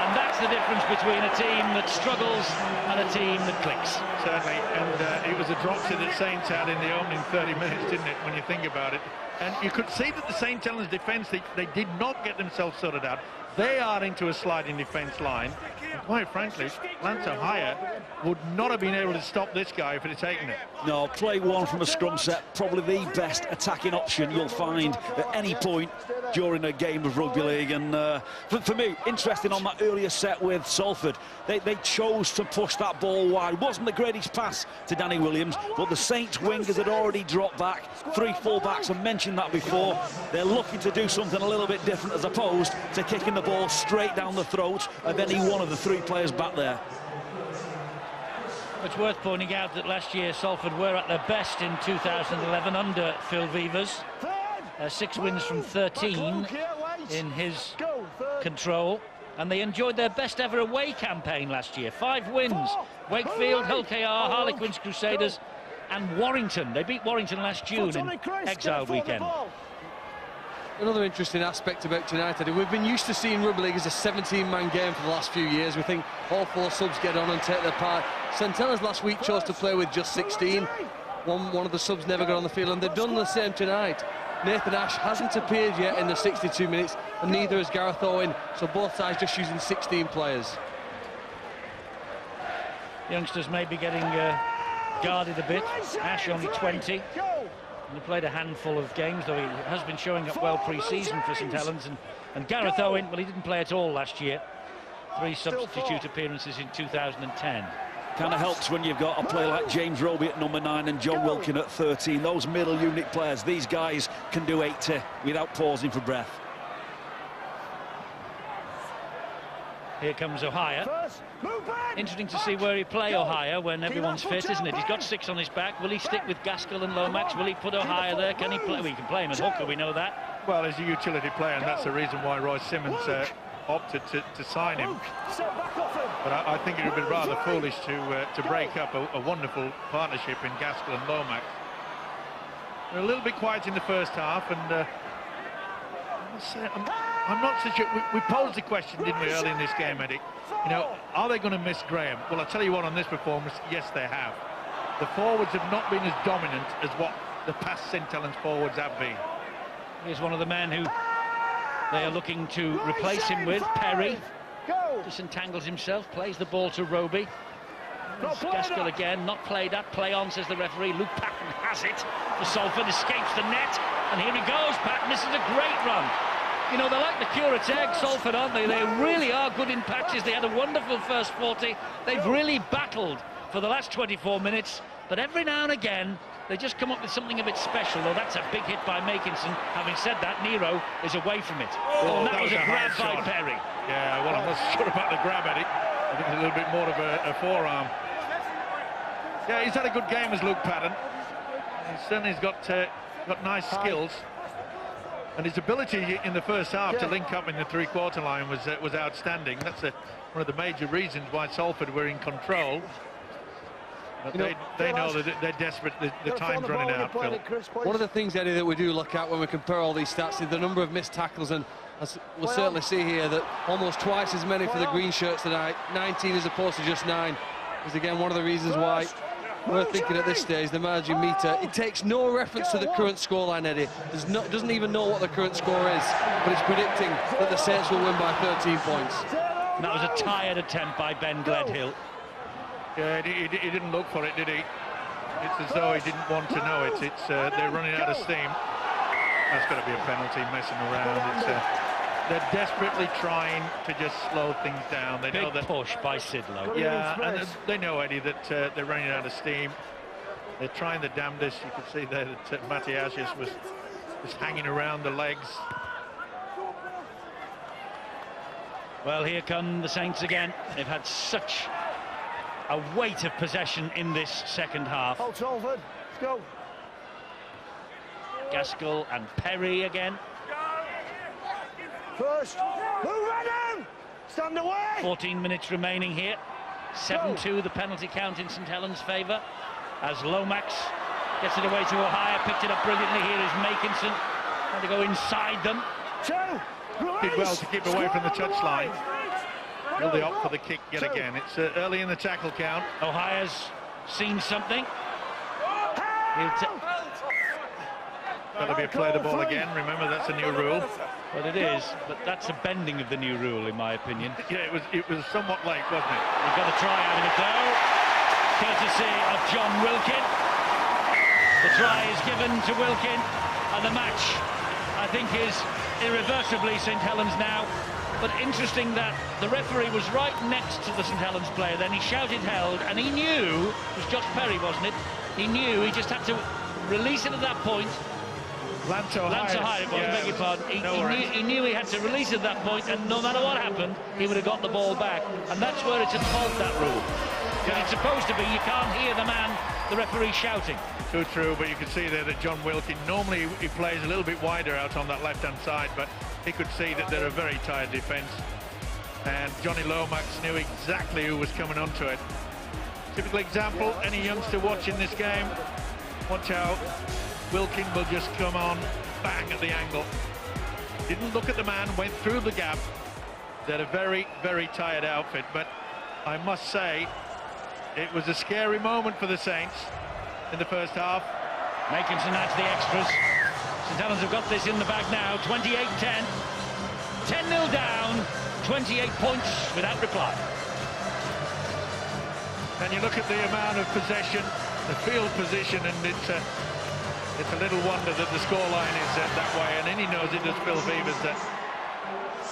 And that's the difference between a team that struggles and a team that clicks. Certainly, and it was a dropsy that Saints had in the opening 30 minutes, didn't it, when you think about it. And you could see that the St Helens defence, they did not get themselves sorted out. They are into a sliding defence line. And quite frankly, Lance O'Hire would not have been able to stop this guy if it had taken it. No, play one from a scrum set, probably the best attacking option you'll find at any point during a game of rugby league. And for me, interesting on that earlier set with Salford, they chose to push that ball wide. Wasn't the greatest pass to Danny Williams, but the Saints wingers had already dropped back. 3 full-backs, I mentioned that before. They're looking to do something a little bit different as opposed to kicking the ball straight down the throat of any one of the 3 players back there. It's worth pointing out that last year Salford were at their best in 2011 under Phil Vivers. 6 wins from 13 in his control, and they enjoyed their best ever away campaign last year. 5 wins: Wakefield, Hull KR, Harlequins, Crusaders and Warrington. They beat Warrington last June in Exile weekend. Another interesting aspect about tonight, Eddie, we've been used to seeing rugby league as a 17-man game for the last few years. We think all 4 subs get on and take their part. St Helens last week chose to play with just 16. One of the subs never got on the field, and they've done the same tonight. Nathan Ash hasn't appeared yet in the 62 minutes, and neither has Gareth Owen, so both sides just using 16 players. Youngsters may be getting guarded a bit. Ash only 20. And he played a handful of games, though he has been showing up well pre-season for St Helens. And Gareth Owen, well, he didn't play at all last year. 3 substitute appearances in 2010. Kind of helps when you've got a player like James Roby at number 9 and John Wilkin at 13. Those middle unit players, these guys can do 80 without pausing for breath. Here comes Ohio. Interesting to see where he play Ohio when everyone's fit, isn't it? He's got 6 on his back. Will he stick with Gaskell and Lomax? Will he put Ohio there? Can he play? Well, he can play him as hooker, we know that. Well, he's a utility player, and that's the reason why Roy Simmons opted to sign him. But I think it would be rather foolish to break up a wonderful partnership in Gaskell and Lomax. They're a little bit quiet in the first half, and I'm not so sure. We posed the question, didn't we, early in this game, Eddie? You know, are they going to miss Graham? Well, I'll tell you what, on this performance, yes, they have. The forwards have not been as dominant as what the past St Helens forwards have been. Here's one of the men who they are looking to replace him with, Perry. Disentangles himself, plays the ball to Roby. Gaskell again, not played at, play on, says the referee. Luke Patton has it for Salford, escapes the net, and here he goes, Patton. This is a great run. You know, they're like the Curateag, Salford, aren't they? They really are good in patches. They had a wonderful first 40. They've really battled for the last 24 minutes, but every now and again, they just come up with something a bit special. Though that's a big hit by Makinson. Having said that, Nero is away from it. Oh, and that was a grab by shot. Perry. Yeah, well, I'm not sure about the grab, Eddie. I think it's a little bit more of a forearm. Yeah, he's had a good game as Luke Patton. He's certainly got nice skills. And his ability in the first half to link up in the three-quarter line was outstanding. That's one of the major reasons why Salford were in control. But they know that they're desperate. The time's running out, Phil. One of the things, Eddie, that we do look at when we compare all these stats is the number of missed tackles, and as we'll certainly see here that almost twice as many for the green shirts tonight, 19 as opposed to just 9. Is again one of the reasons why we're thinking at this stage the managing meter. It takes no reference to the current scoreline, Eddie. Doesn't even know what the current score is, but it's predicting that the Saints will win by 13 points. And that was a tired attempt by Ben Gledhill. Yeah, he didn't look for it, did he? It's as though he didn't want to know it. It's they're running out of steam. That's got to be a penalty, messing around. They're desperately trying to just slow things down. They know that push by Sidlow. Yeah, and they know, Eddie, that they're running out of steam. They're trying the damnedest. You could see there that Matiasius was hanging around the legs. Well, here come the Saints again. They've had such a weight of possession in this second half. Hold Salford, let's go. Gaskell and Perry again. First, move Adam! Stand away! 14 minutes remaining here. 7-2, the penalty count in St Helens' favour. As Lomax gets it away to Ohio, picked it up brilliantly. Here is Makinson, trying to go inside them. Did well to keep away from the touchline. Will they opt for the kick yet again? It's early in the tackle count. Ohio's seen something. That'll be a play the ball again. Remember, that's a new rule. Well, it is, but that's a bending of the new rule, in my opinion. Yeah, it was somewhat late, wasn't it? We've got a try out of it, though, courtesy of John Wilkin. The try is given to Wilkin, and the match, I think, is irreversibly St Helens now. But interesting that the referee was right next to the St Helens player. Then he shouted held, and he knew, it was Josh Perry, wasn't it? He knew he just had to release it at that point. Lance Ohio, beg your pardon. He knew he had to release it at that point, and no matter what happened, he would have got the ball back. And that's where it's at fault, that rule. Because it's supposed to be, you can't hear the referee shouting. Too true, but you can see there that John Wilkin, normally he plays a little bit wider out on that left-hand side, but he could see that they're a very tired defence. And Johnny Lomax knew exactly who was coming onto it. Typical example, any youngster watching this game, watch out. Wilkin will just come on, bang at the angle. Didn't look at the man, went through the gap. They're a very, very tired outfit, but I must say, it was a scary moment for the Saints in the first half. Makinson adds the extras. St Helens have got this in the bag now, 28-10. 10-0 down, 28 points without reply. And you look at the amount of possession, the field position, and it's a little wonder that the scoreline is that way. And then he knows it does Phil Beavers that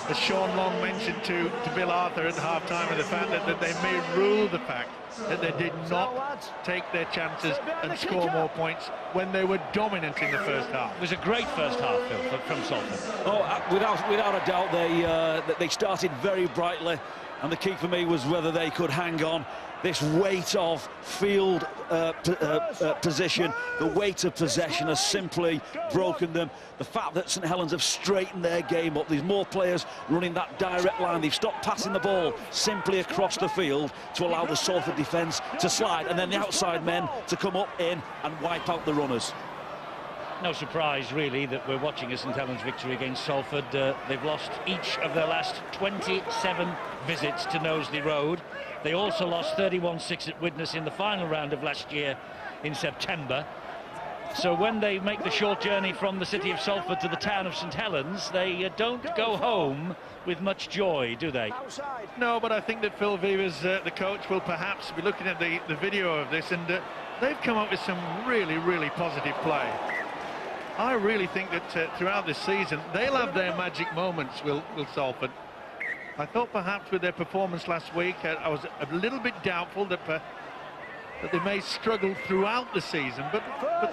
as Sean Long mentioned to Bill Arthur at half-time, of the fact that they may rue the fact that they did not take their chances and score more points when they were dominant in the first half. It was a great first half, Phil, from Salford. Oh, without a doubt, they started very brightly, and the key for me was whether they could hang on. This weight of field position, the weight of possession has simply broken them. The fact that St Helens have straightened their game up, there's more players running that direct line. They've stopped passing the ball simply across the field to allow the Salford defence to slide, and then the outside men to come up in and wipe out the runners. No surprise, really, that we're watching a St Helens victory against Salford. They've lost each of their last 27 visits to Knowsley Road. They also lost 31-6 at Widnes in the final round of last year in September. So when they make the short journey from the city of Salford to the town of St Helens, they don't go home with much joy, do they? No, but I think that Phil Vevers, the coach, will perhaps be looking at the video of this, and they've come up with some really positive play. I really think that throughout this season, they'll have their magic moments, will Salford. I thought perhaps with their performance last week, I was a little bit doubtful that they may struggle throughout the season, but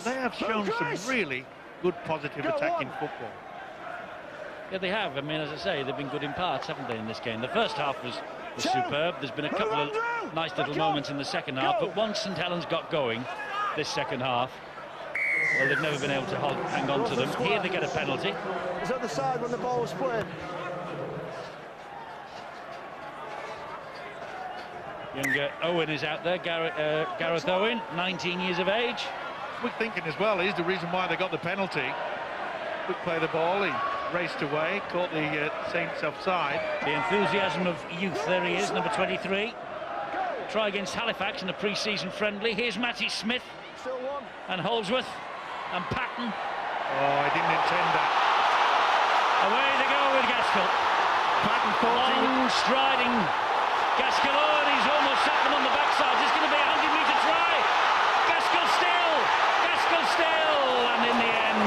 they have shown some really good positive attacking football. Yeah, they have. I mean, as I say, they've been good in parts, haven't they, in this game? The first half was superb. There's been a couple of nice little moments in the second half, but once St Helens got going this second half, well, they've never been able to hang on to them. Here they get a penalty. Is at the side when the ball was played. Younger Owen is out there, Gareth Owen, 19 years of age. Quick thinking as well is the reason why they got the penalty. Quick play the ball, he raced away, caught the Saints offside. The enthusiasm of youth, there he is, number 23. Try against Halifax in a pre-season friendly. Here's Matty Smith and Holdsworth and Patton. Oh, I didn't intend that. Away they go with Gaskell. Patton thought long striding Gaskell, and he's almost set them on the backside. It's going to be a 100-metre try. Gaskell still, and in the end,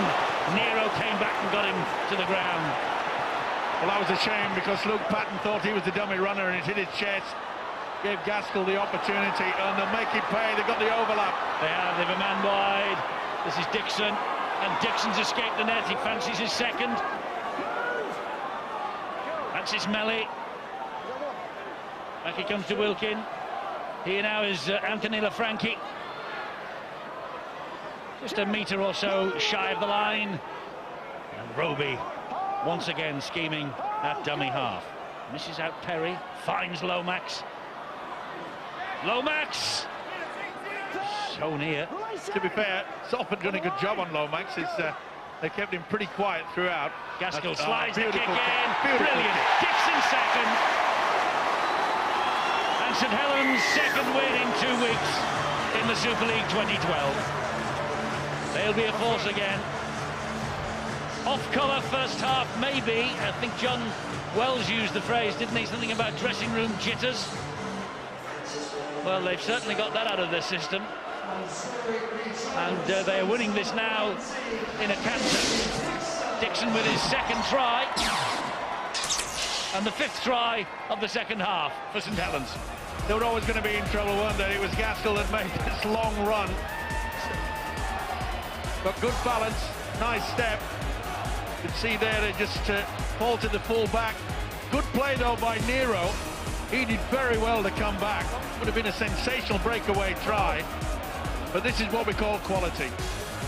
Nero came back and got him to the ground. Well, that was a shame, because Luke Patton thought he was the dummy runner, and it hit his chest. Gave Gaskell the opportunity, and they'll make it pay. They've got the overlap. They've a man wide. This is Dixon, and Dixon's escaped the net. He fancies his second. That's his melee. Back he comes to Wilkin. Here now is Anthony Lafranchi. Just a metre or so shy of the line. And Roby once again scheming at dummy half. Misses out Perry, finds Lomax. Lomax! So near. To be fair, Salford done a good job on Lomax. They kept him pretty quiet throughout. Gaskell slides the kick in. Beautiful Brilliant. kick. Dixon second. And St Helens' second win in 2 weeks in the Super League 2012. They'll be a force again. Off-colour first half, maybe. I think John Wells used the phrase, didn't he? Something about dressing room jitters. Well, they've certainly got that out of their system. And they are winning this now in a canter. Dixon with his second try. And the 5th try of the second half for St Helens. They were always going to be in trouble, weren't they? It was Gaskell that made this long run. But good balance, nice step. You can see there they just fall to the full back. Good play though by Nero. He did very well to come back. Would have been a sensational breakaway try. But this is what we call quality.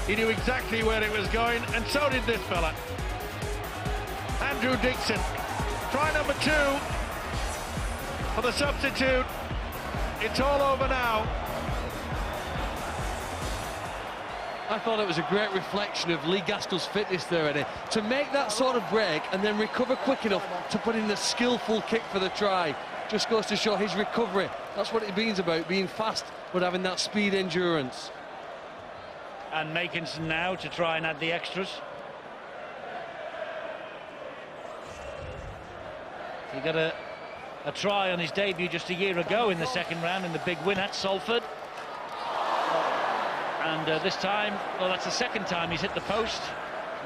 He knew exactly where it was going, and so did this fella. Andrew Dixon. Try number 2 for the substitute. It's all over now. I thought it was a great reflection of Lee Gaskell's fitness there, Eddie. To make that sort of break and then recover quick enough to put in the skillful kick for the try just goes to show his recovery. That's what it means about being fast, but having that speed endurance. And Makinson now to try and add the extras. He got a try on his debut just a year ago in the second round in the big win at Salford. And this time, well, that's the second time he's hit the post,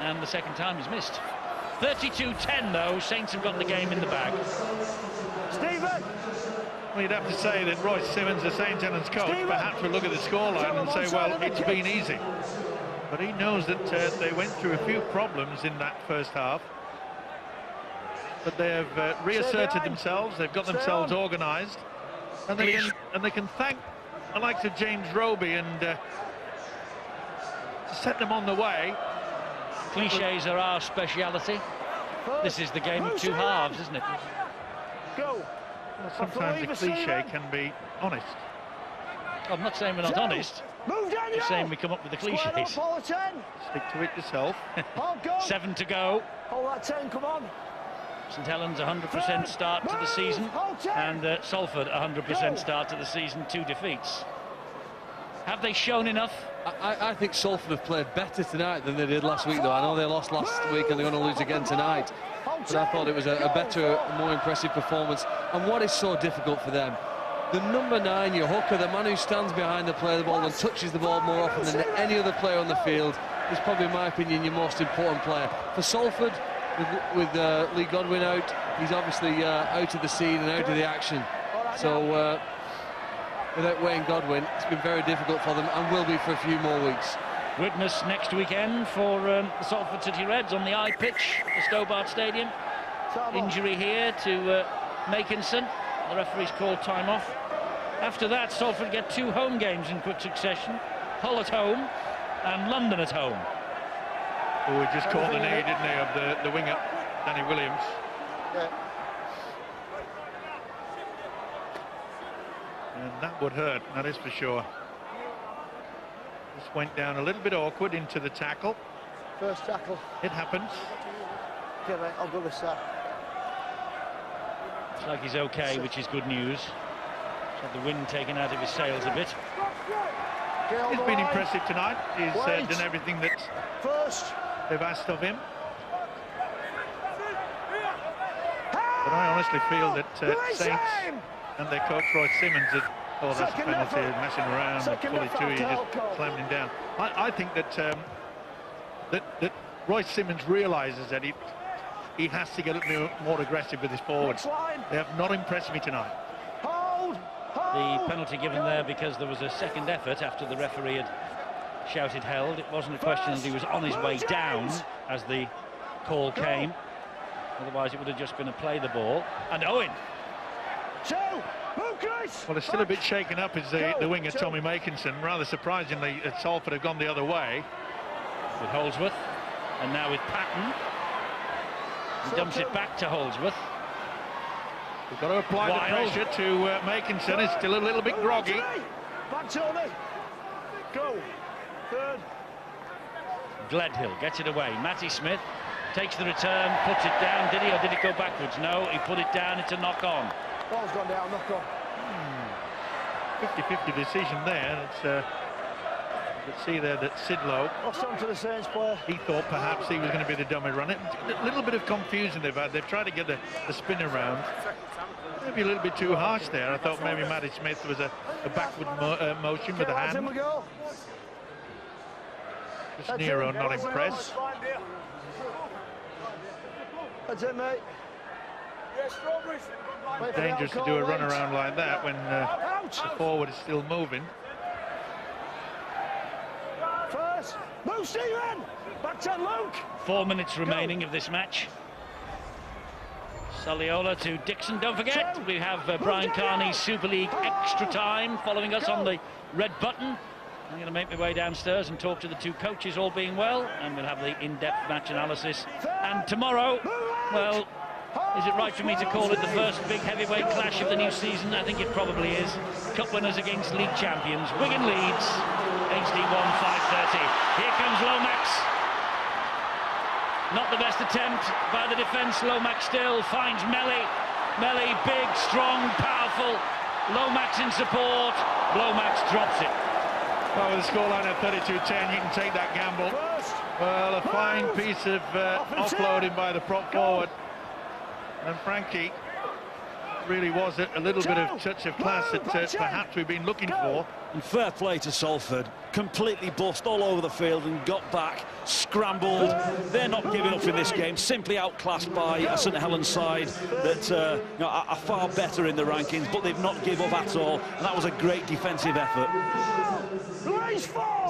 and the second time he's missed. 32-10 though, Saints have got the game in the bag. Stephen! Well, you'd have to say that Royce Simmons, the St. Helens coach, perhaps would look at the scoreline and say, well, it's been easy. But he knows that they went through a few problems in that first half. But they have reasserted themselves, they've got themselves organised, and they can thank the likes of James Roby and set them on the way. Clichés are our speciality. This is the game of two halves, isn't it? Go. Well, sometimes the cliche can be honest. I'm not saying we're not honest. Move down, I'm saying we come up with the cliches. Stick to it yourself. 7 to go. Hold that 10, come on. St Helens 100% start to the season, and Salford 100% start to the season, 2 defeats. Have they shown enough? I think Salford have played better tonight than they did last week, though. I know they lost last week and they're going to lose again tonight. But I thought it was a better, more impressive performance. And what is so difficult for them? The number 9, your hooker, the man who stands behind the player of the ball and touches the ball more often than any other player on the field, is probably, in my opinion, your most important player. For Salford, with Lee Godwin out, he's obviously out of the scene and out of the action. So without Wayne Godwin, it's been very difficult for them and will be for a few more weeks. Witness next weekend for the Salford City Reds on the I pitch at Stobart Stadium. Injury here to Makinson. The referee's called time off. After that, Salford get 2 home games in quick succession. Hull at home and London at home. Oh, he just caught the knee, didn't he, of the winger, Danny Williams. And that would hurt, that is for sure. Just went down a little bit awkward into the tackle. First tackle. It happens. Okay, mate, I'll go this side. Looks like he's okay, which is good news. He's had the wind taken out of his sails a bit. He's been impressive tonight. He's done everything that they've asked of him. But I honestly feel that Saints and their coach Roy Simmons had, oh, that's a penalty, messing around, fully two, he just slammed him down. I think that that Roy Simmons realises that he has to get a little more aggressive with his forwards. They have not impressed me tonight. The penalty given there because there was a second effort after the referee had shouted held. It wasn't a question that he was on his way down as the call came. Otherwise it would have just been a play the ball. And Owen. Well, it's still a bit shaken up is the winger Tommy Makinson. Rather surprisingly, Salford have gone the other way. With Holdsworth, and now with Patton. He dumps it back to Holdsworth. We've got to apply the pressure to Makinson. He's still a little bit groggy. Back Tony. Go. Third. Gledhill gets it away. Matty Smith takes the return, puts it down. Did he, or did it go backwards? No, he put it down. It's a knock on. Ball's gone down, knock on. 50-50 decision there. It's, you can see there that Sidlow, Lost on to the Saints player. he thought perhaps he was going to be the dummy runner. A little bit of confusion they've had. They've tried to get the spin around. Maybe a little bit too harsh there. I thought maybe Matty Smith was a backward motion with a hand. Just Nero not impressed. That's it, mate. Dangerous to do a run around like that when the forward is still moving. First, move Stephen! Back to Luke! 4 minutes remaining of this match. Saliola to Dixon. Don't forget, we have Brian Carney's Super League extra time following us on the red button. I'm going to make my way downstairs and talk to the 2 coaches, all being well, and we'll have the in-depth match analysis. And tomorrow, well, is it right for me to call it the first big heavyweight clash of the new season? I think it probably is. Cup winners against league champions. Wigan Leeds, HD1 5:30. Here comes Lomax. Not the best attempt by the defence. Lomax still finds Melly. Melly, big, strong, powerful. Lomax in support. Lomax drops it. Well, with a scoreline of 32-10, you can take that gamble. Well, a fine piece of offloading by the prop forward. And Frankie really was a little bit of touch of class that perhaps we've been looking for. And fair play to Salford. completely bust all over the field and got back, scrambled. They're not giving up in this game, simply outclassed by a St Helens side that you know, are far better in the rankings, but they've not give up at all, and that was a great defensive effort.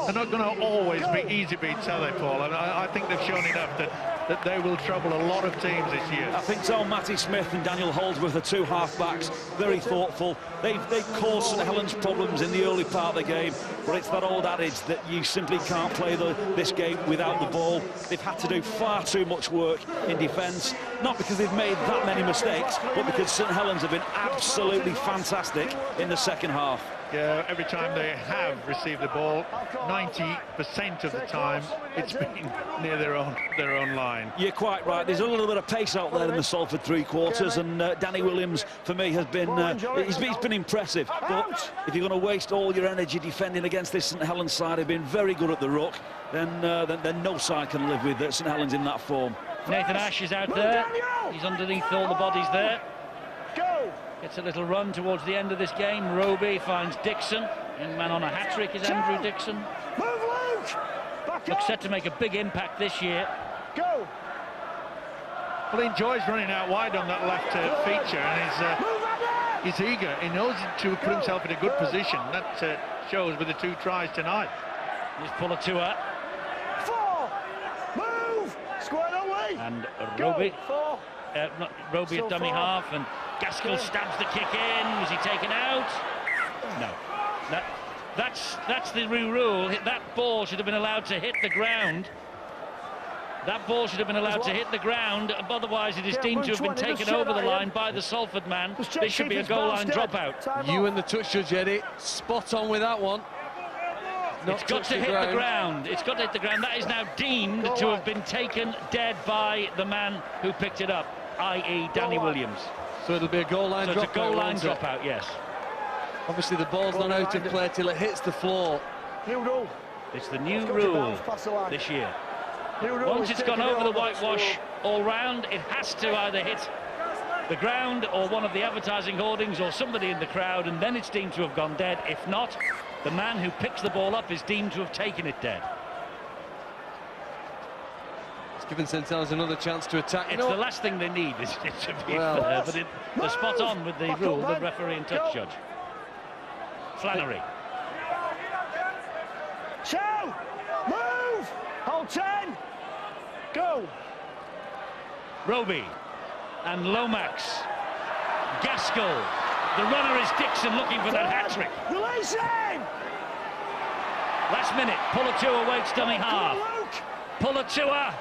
They're not going to always be easy beats, are they, Paul? And I think they've shown enough that they will trouble a lot of teams this year. I think so. Matty Smith and Daniel Holdsworth, the two half-backs, very thoughtful. They've caused St Helens problems in the early part of the game, but it's that old adage that you simply can't play this game without the ball. They've had to do far too much work in defence, not because they've made that many mistakes, but because St Helens have been absolutely fantastic in the second half. Yeah, every time they have received the ball, 90% of the time, it's been near their own line. You're quite right. There's a little bit of pace out there in the Salford three-quarters, and Danny Williams, for me, has been he's been impressive. But if you're going to waste all your energy defending against this St Helens side, who've been very good at the ruck, then no side can live with St Helens in that form. Nathan Ash is out there. He's underneath all the bodies there. Gets a little run towards the end of this game. Roby finds Dixon. Young man on a hat-trick is Andrew Dixon. Looks set to make a big impact this year. Well, he enjoys running out wide on that left feature, and he's eager. He knows to put himself in a good position. That shows with the 2 tries tonight. Here's Pulatua. And Roby. Roby at dummy half, and Gaskell stabs the kick in. Was he taken out? No. That's the new rule. That ball should have been allowed to hit the ground. That ball should have been allowed to hit the ground, otherwise it is deemed to have been taken over the line by the Salford man. This should be a goal line dropout. You and the touch judge, Eddie, spot on with that one. It's got to hit the ground. It's got to hit the ground. That is now deemed to have been taken dead by the man who picked it up, i.e. Danny Williams. So it'll be a goal line dropout. So it's a goal line dropout, yes. Obviously the ball's not out of play till it hits the floor. It's the new rule this year. Once it's gone over the whitewash all round, it has to either hit the ground or one of the advertising hoardings or somebody in the crowd, and then it's deemed to have gone dead. If not, the man who picks the ball up is deemed to have taken it dead. It's given St Helens another chance to attack. It's the last thing they need, is it, to be fair, but they're spot on with the rule, the referee and touch judge. Flannery. Show! Move! Hold 10! Go! Roby and Lomax. Gaskell. The runner is Dixon, looking for that hat-trick. Release him! Last minute, Pulatua waits dummy half. Pulatua.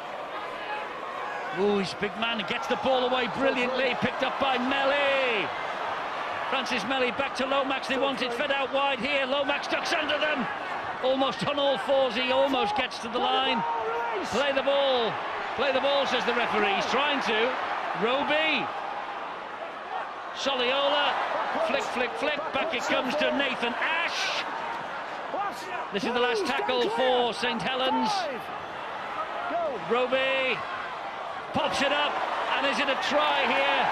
Ooh, he's a big man. He gets the ball away brilliantly. Picked up by Melly. Francis Melly back to Lomax. They want it fed out wide here. Lomax ducks under them. Almost on all fours. He almost gets to the line. Play the ball. Play the ball, says the referee. He's trying to. Roby. Soliola. Flick, flick, flick. Back it comes to Nathan Ash. This is the last tackle for St Helens. Roby pops it up, and is it a try here?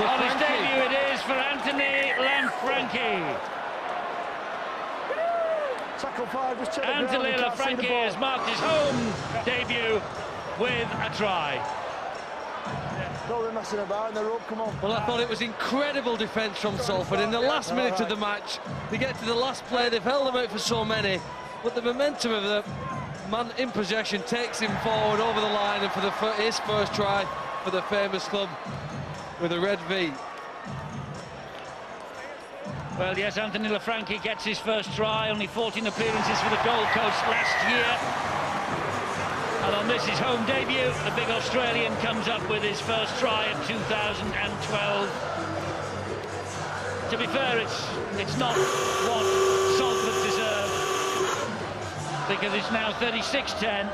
On his debut it is for Anthony Lanfranchi. Anthony Lanfranchi has marked his home debut with a try. Well, I thought it was incredible defence from Salford. In the last minute of the match, they get to the last play, they've held them out for so many, but the momentum of the man in possession takes him forward over the line, and for his first try for the famous club with a red V. Well, yes, Anthony Lanfranchi gets his first try, only 14 appearances for the Gold Coast last year. And on this, his home debut, the big Australian comes up with his first try in 2012. To be fair, it's not what Salford deserve, because it's now 36-10.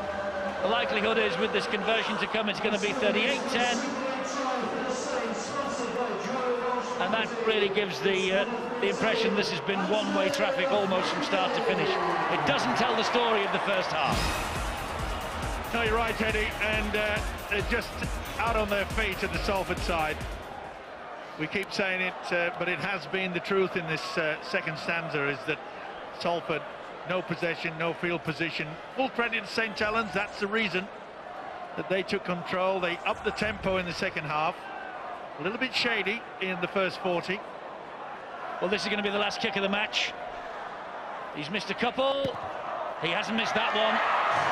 The likelihood is, with this conversion to come, it's going to be 38-10. And that really gives the impression this has been one-way traffic almost from start to finish. It doesn't tell the story of the first half. No, you're right, Eddie, and they're just out on their feet at the Salford side. We keep saying it, but it has been the truth in this second stanza, is that Salford no possession, no field position. Full credit to St. Helens. That's the reason that they took control. They upped the tempo in the second half. A little bit shady in the first 40. Well, this is going to be the last kick of the match. He's missed a couple. He hasn't missed that one.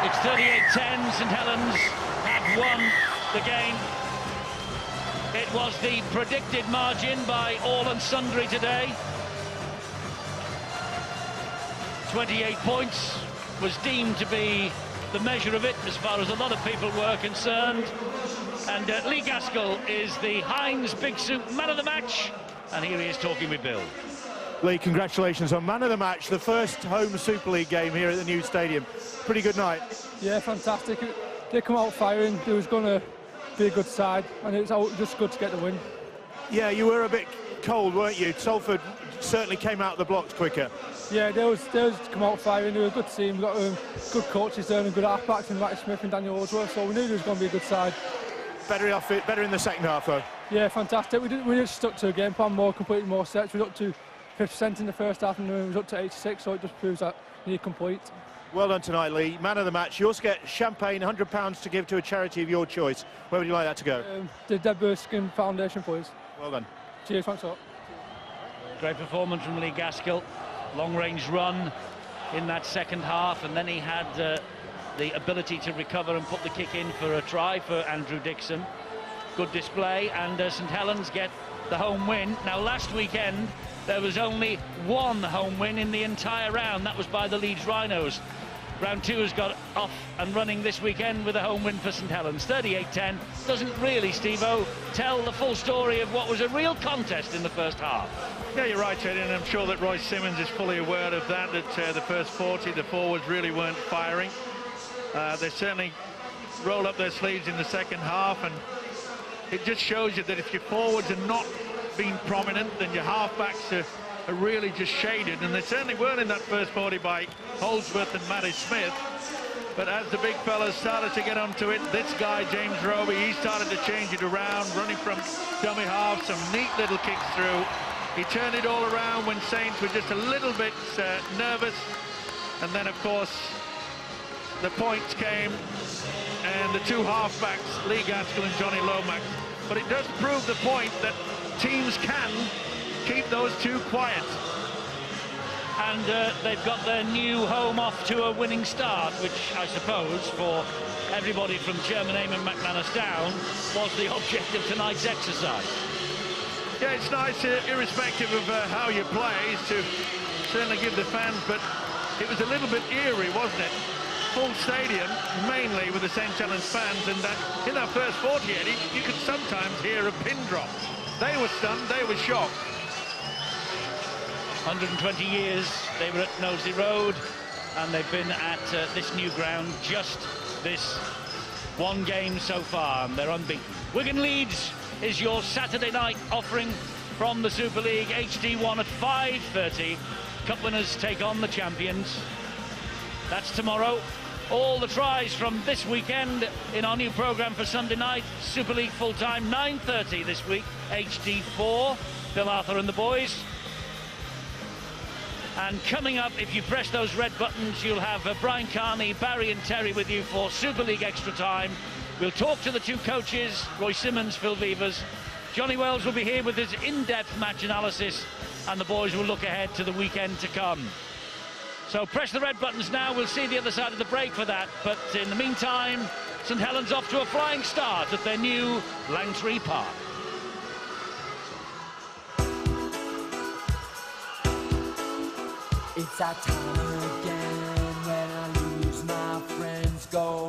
It's 38-10. St. Helens have won the game. It was the predicted margin by all and sundry today. 28 points was deemed to be the measure of it as far as a lot of people were concerned. And Lee Gaskell is the Heinz Big Soup man of the match. And here he is talking with Bill. Lee, congratulations on man of the match, the first home Super League game here at the new stadium. Pretty good night. Yeah, fantastic. They come out firing. There was going to be a good side, and it's just good to get the win. Yeah, you were a bit cold, weren't you? Salford certainly came out of the blocks quicker. Yeah, they was come out firing. They were a good team. We've got good coaches there and good half-backs in Matty Smith and Daniel Holdsworth, so we knew there was going to be a good side. Better in the second half, though. Yeah, fantastic. We just stuck to a game plan, completed more sets. We were up to 50% in the first half, and we was up to 86, so it just proves that you're complete. Well done tonight, Lee. Man of the match. You also get champagne, £100 to give to a charity of your choice. Where would you like that to go? The Deborah Skin Foundation, please. Well done. Cheers, thanks a lot. Great performance from Lee Gaskell. Long-range run in that second half, and then he had the ability to recover and put the kick in for a try for Andrew Dixon. Good display, and St. Helens get the home win. Now, last weekend, there was only one home win in the entire round. That was by the Leeds Rhinos. Round 2 has got off and running this weekend with a home win for St. Helens. 38-10. Doesn't really, Steve-O, tell the full story of what was a real contest in the first half. Yeah, you're right, Teddy, and I'm sure that Roy Simmons is fully aware of that the first 40, the forwards really weren't firing. They certainly roll up their sleeves in the second half, and it just shows you that if your forwards are not being prominent, then your halfbacks are really just shaded, and they certainly weren't in that first 40 by Holdsworth and Matty Smith. But as the big fellas started to get onto it, this guy, James Roby, he started to change it around, running from dummy half, some neat little kicks through. He turned it all around when Saints were just a little bit nervous, and then of course the points came, and the two halfbacks, Lee Gaskell and Johnny Lomax. But it does prove the point that teams can keep those two quiet. And they've got their new home off to a winning start, which I suppose for everybody from Germanham and McManus down was the object of tonight's exercise. Yeah, it's nice, irrespective of how you play, to certainly give the fans, but it was a little bit eerie, wasn't it? Full stadium, mainly with the St. Helens fans, and in that first 40, Eddie, you could sometimes hear a pin drop. They were stunned, they were shocked. 120 years they were at Knowsley Road, and they've been at this new ground just this one game so far, and they're unbeaten. Wigan Leeds is your Saturday night offering from the Super League. HD1 at 5:30. Cup winners take on the champions. That's tomorrow. All the tries from this weekend in our new programme for Sunday night. Super League full-time, 9:30 this week. HD4, Bill Arthur and the boys. And coming up, if you press those red buttons, you'll have Brian Carney, Barry and Terry with you for Super League Extra Time. We'll talk to the two coaches, Roy Simmons, Phil Vevers. Johnny Wells will be here with his in-depth match analysis, and the boys will look ahead to the weekend to come. So press the red buttons now. We'll see the other side of the break for that. But in the meantime, St. Helens off to a flying start at their new Langtree Park. It's that time again when I lose my friends, go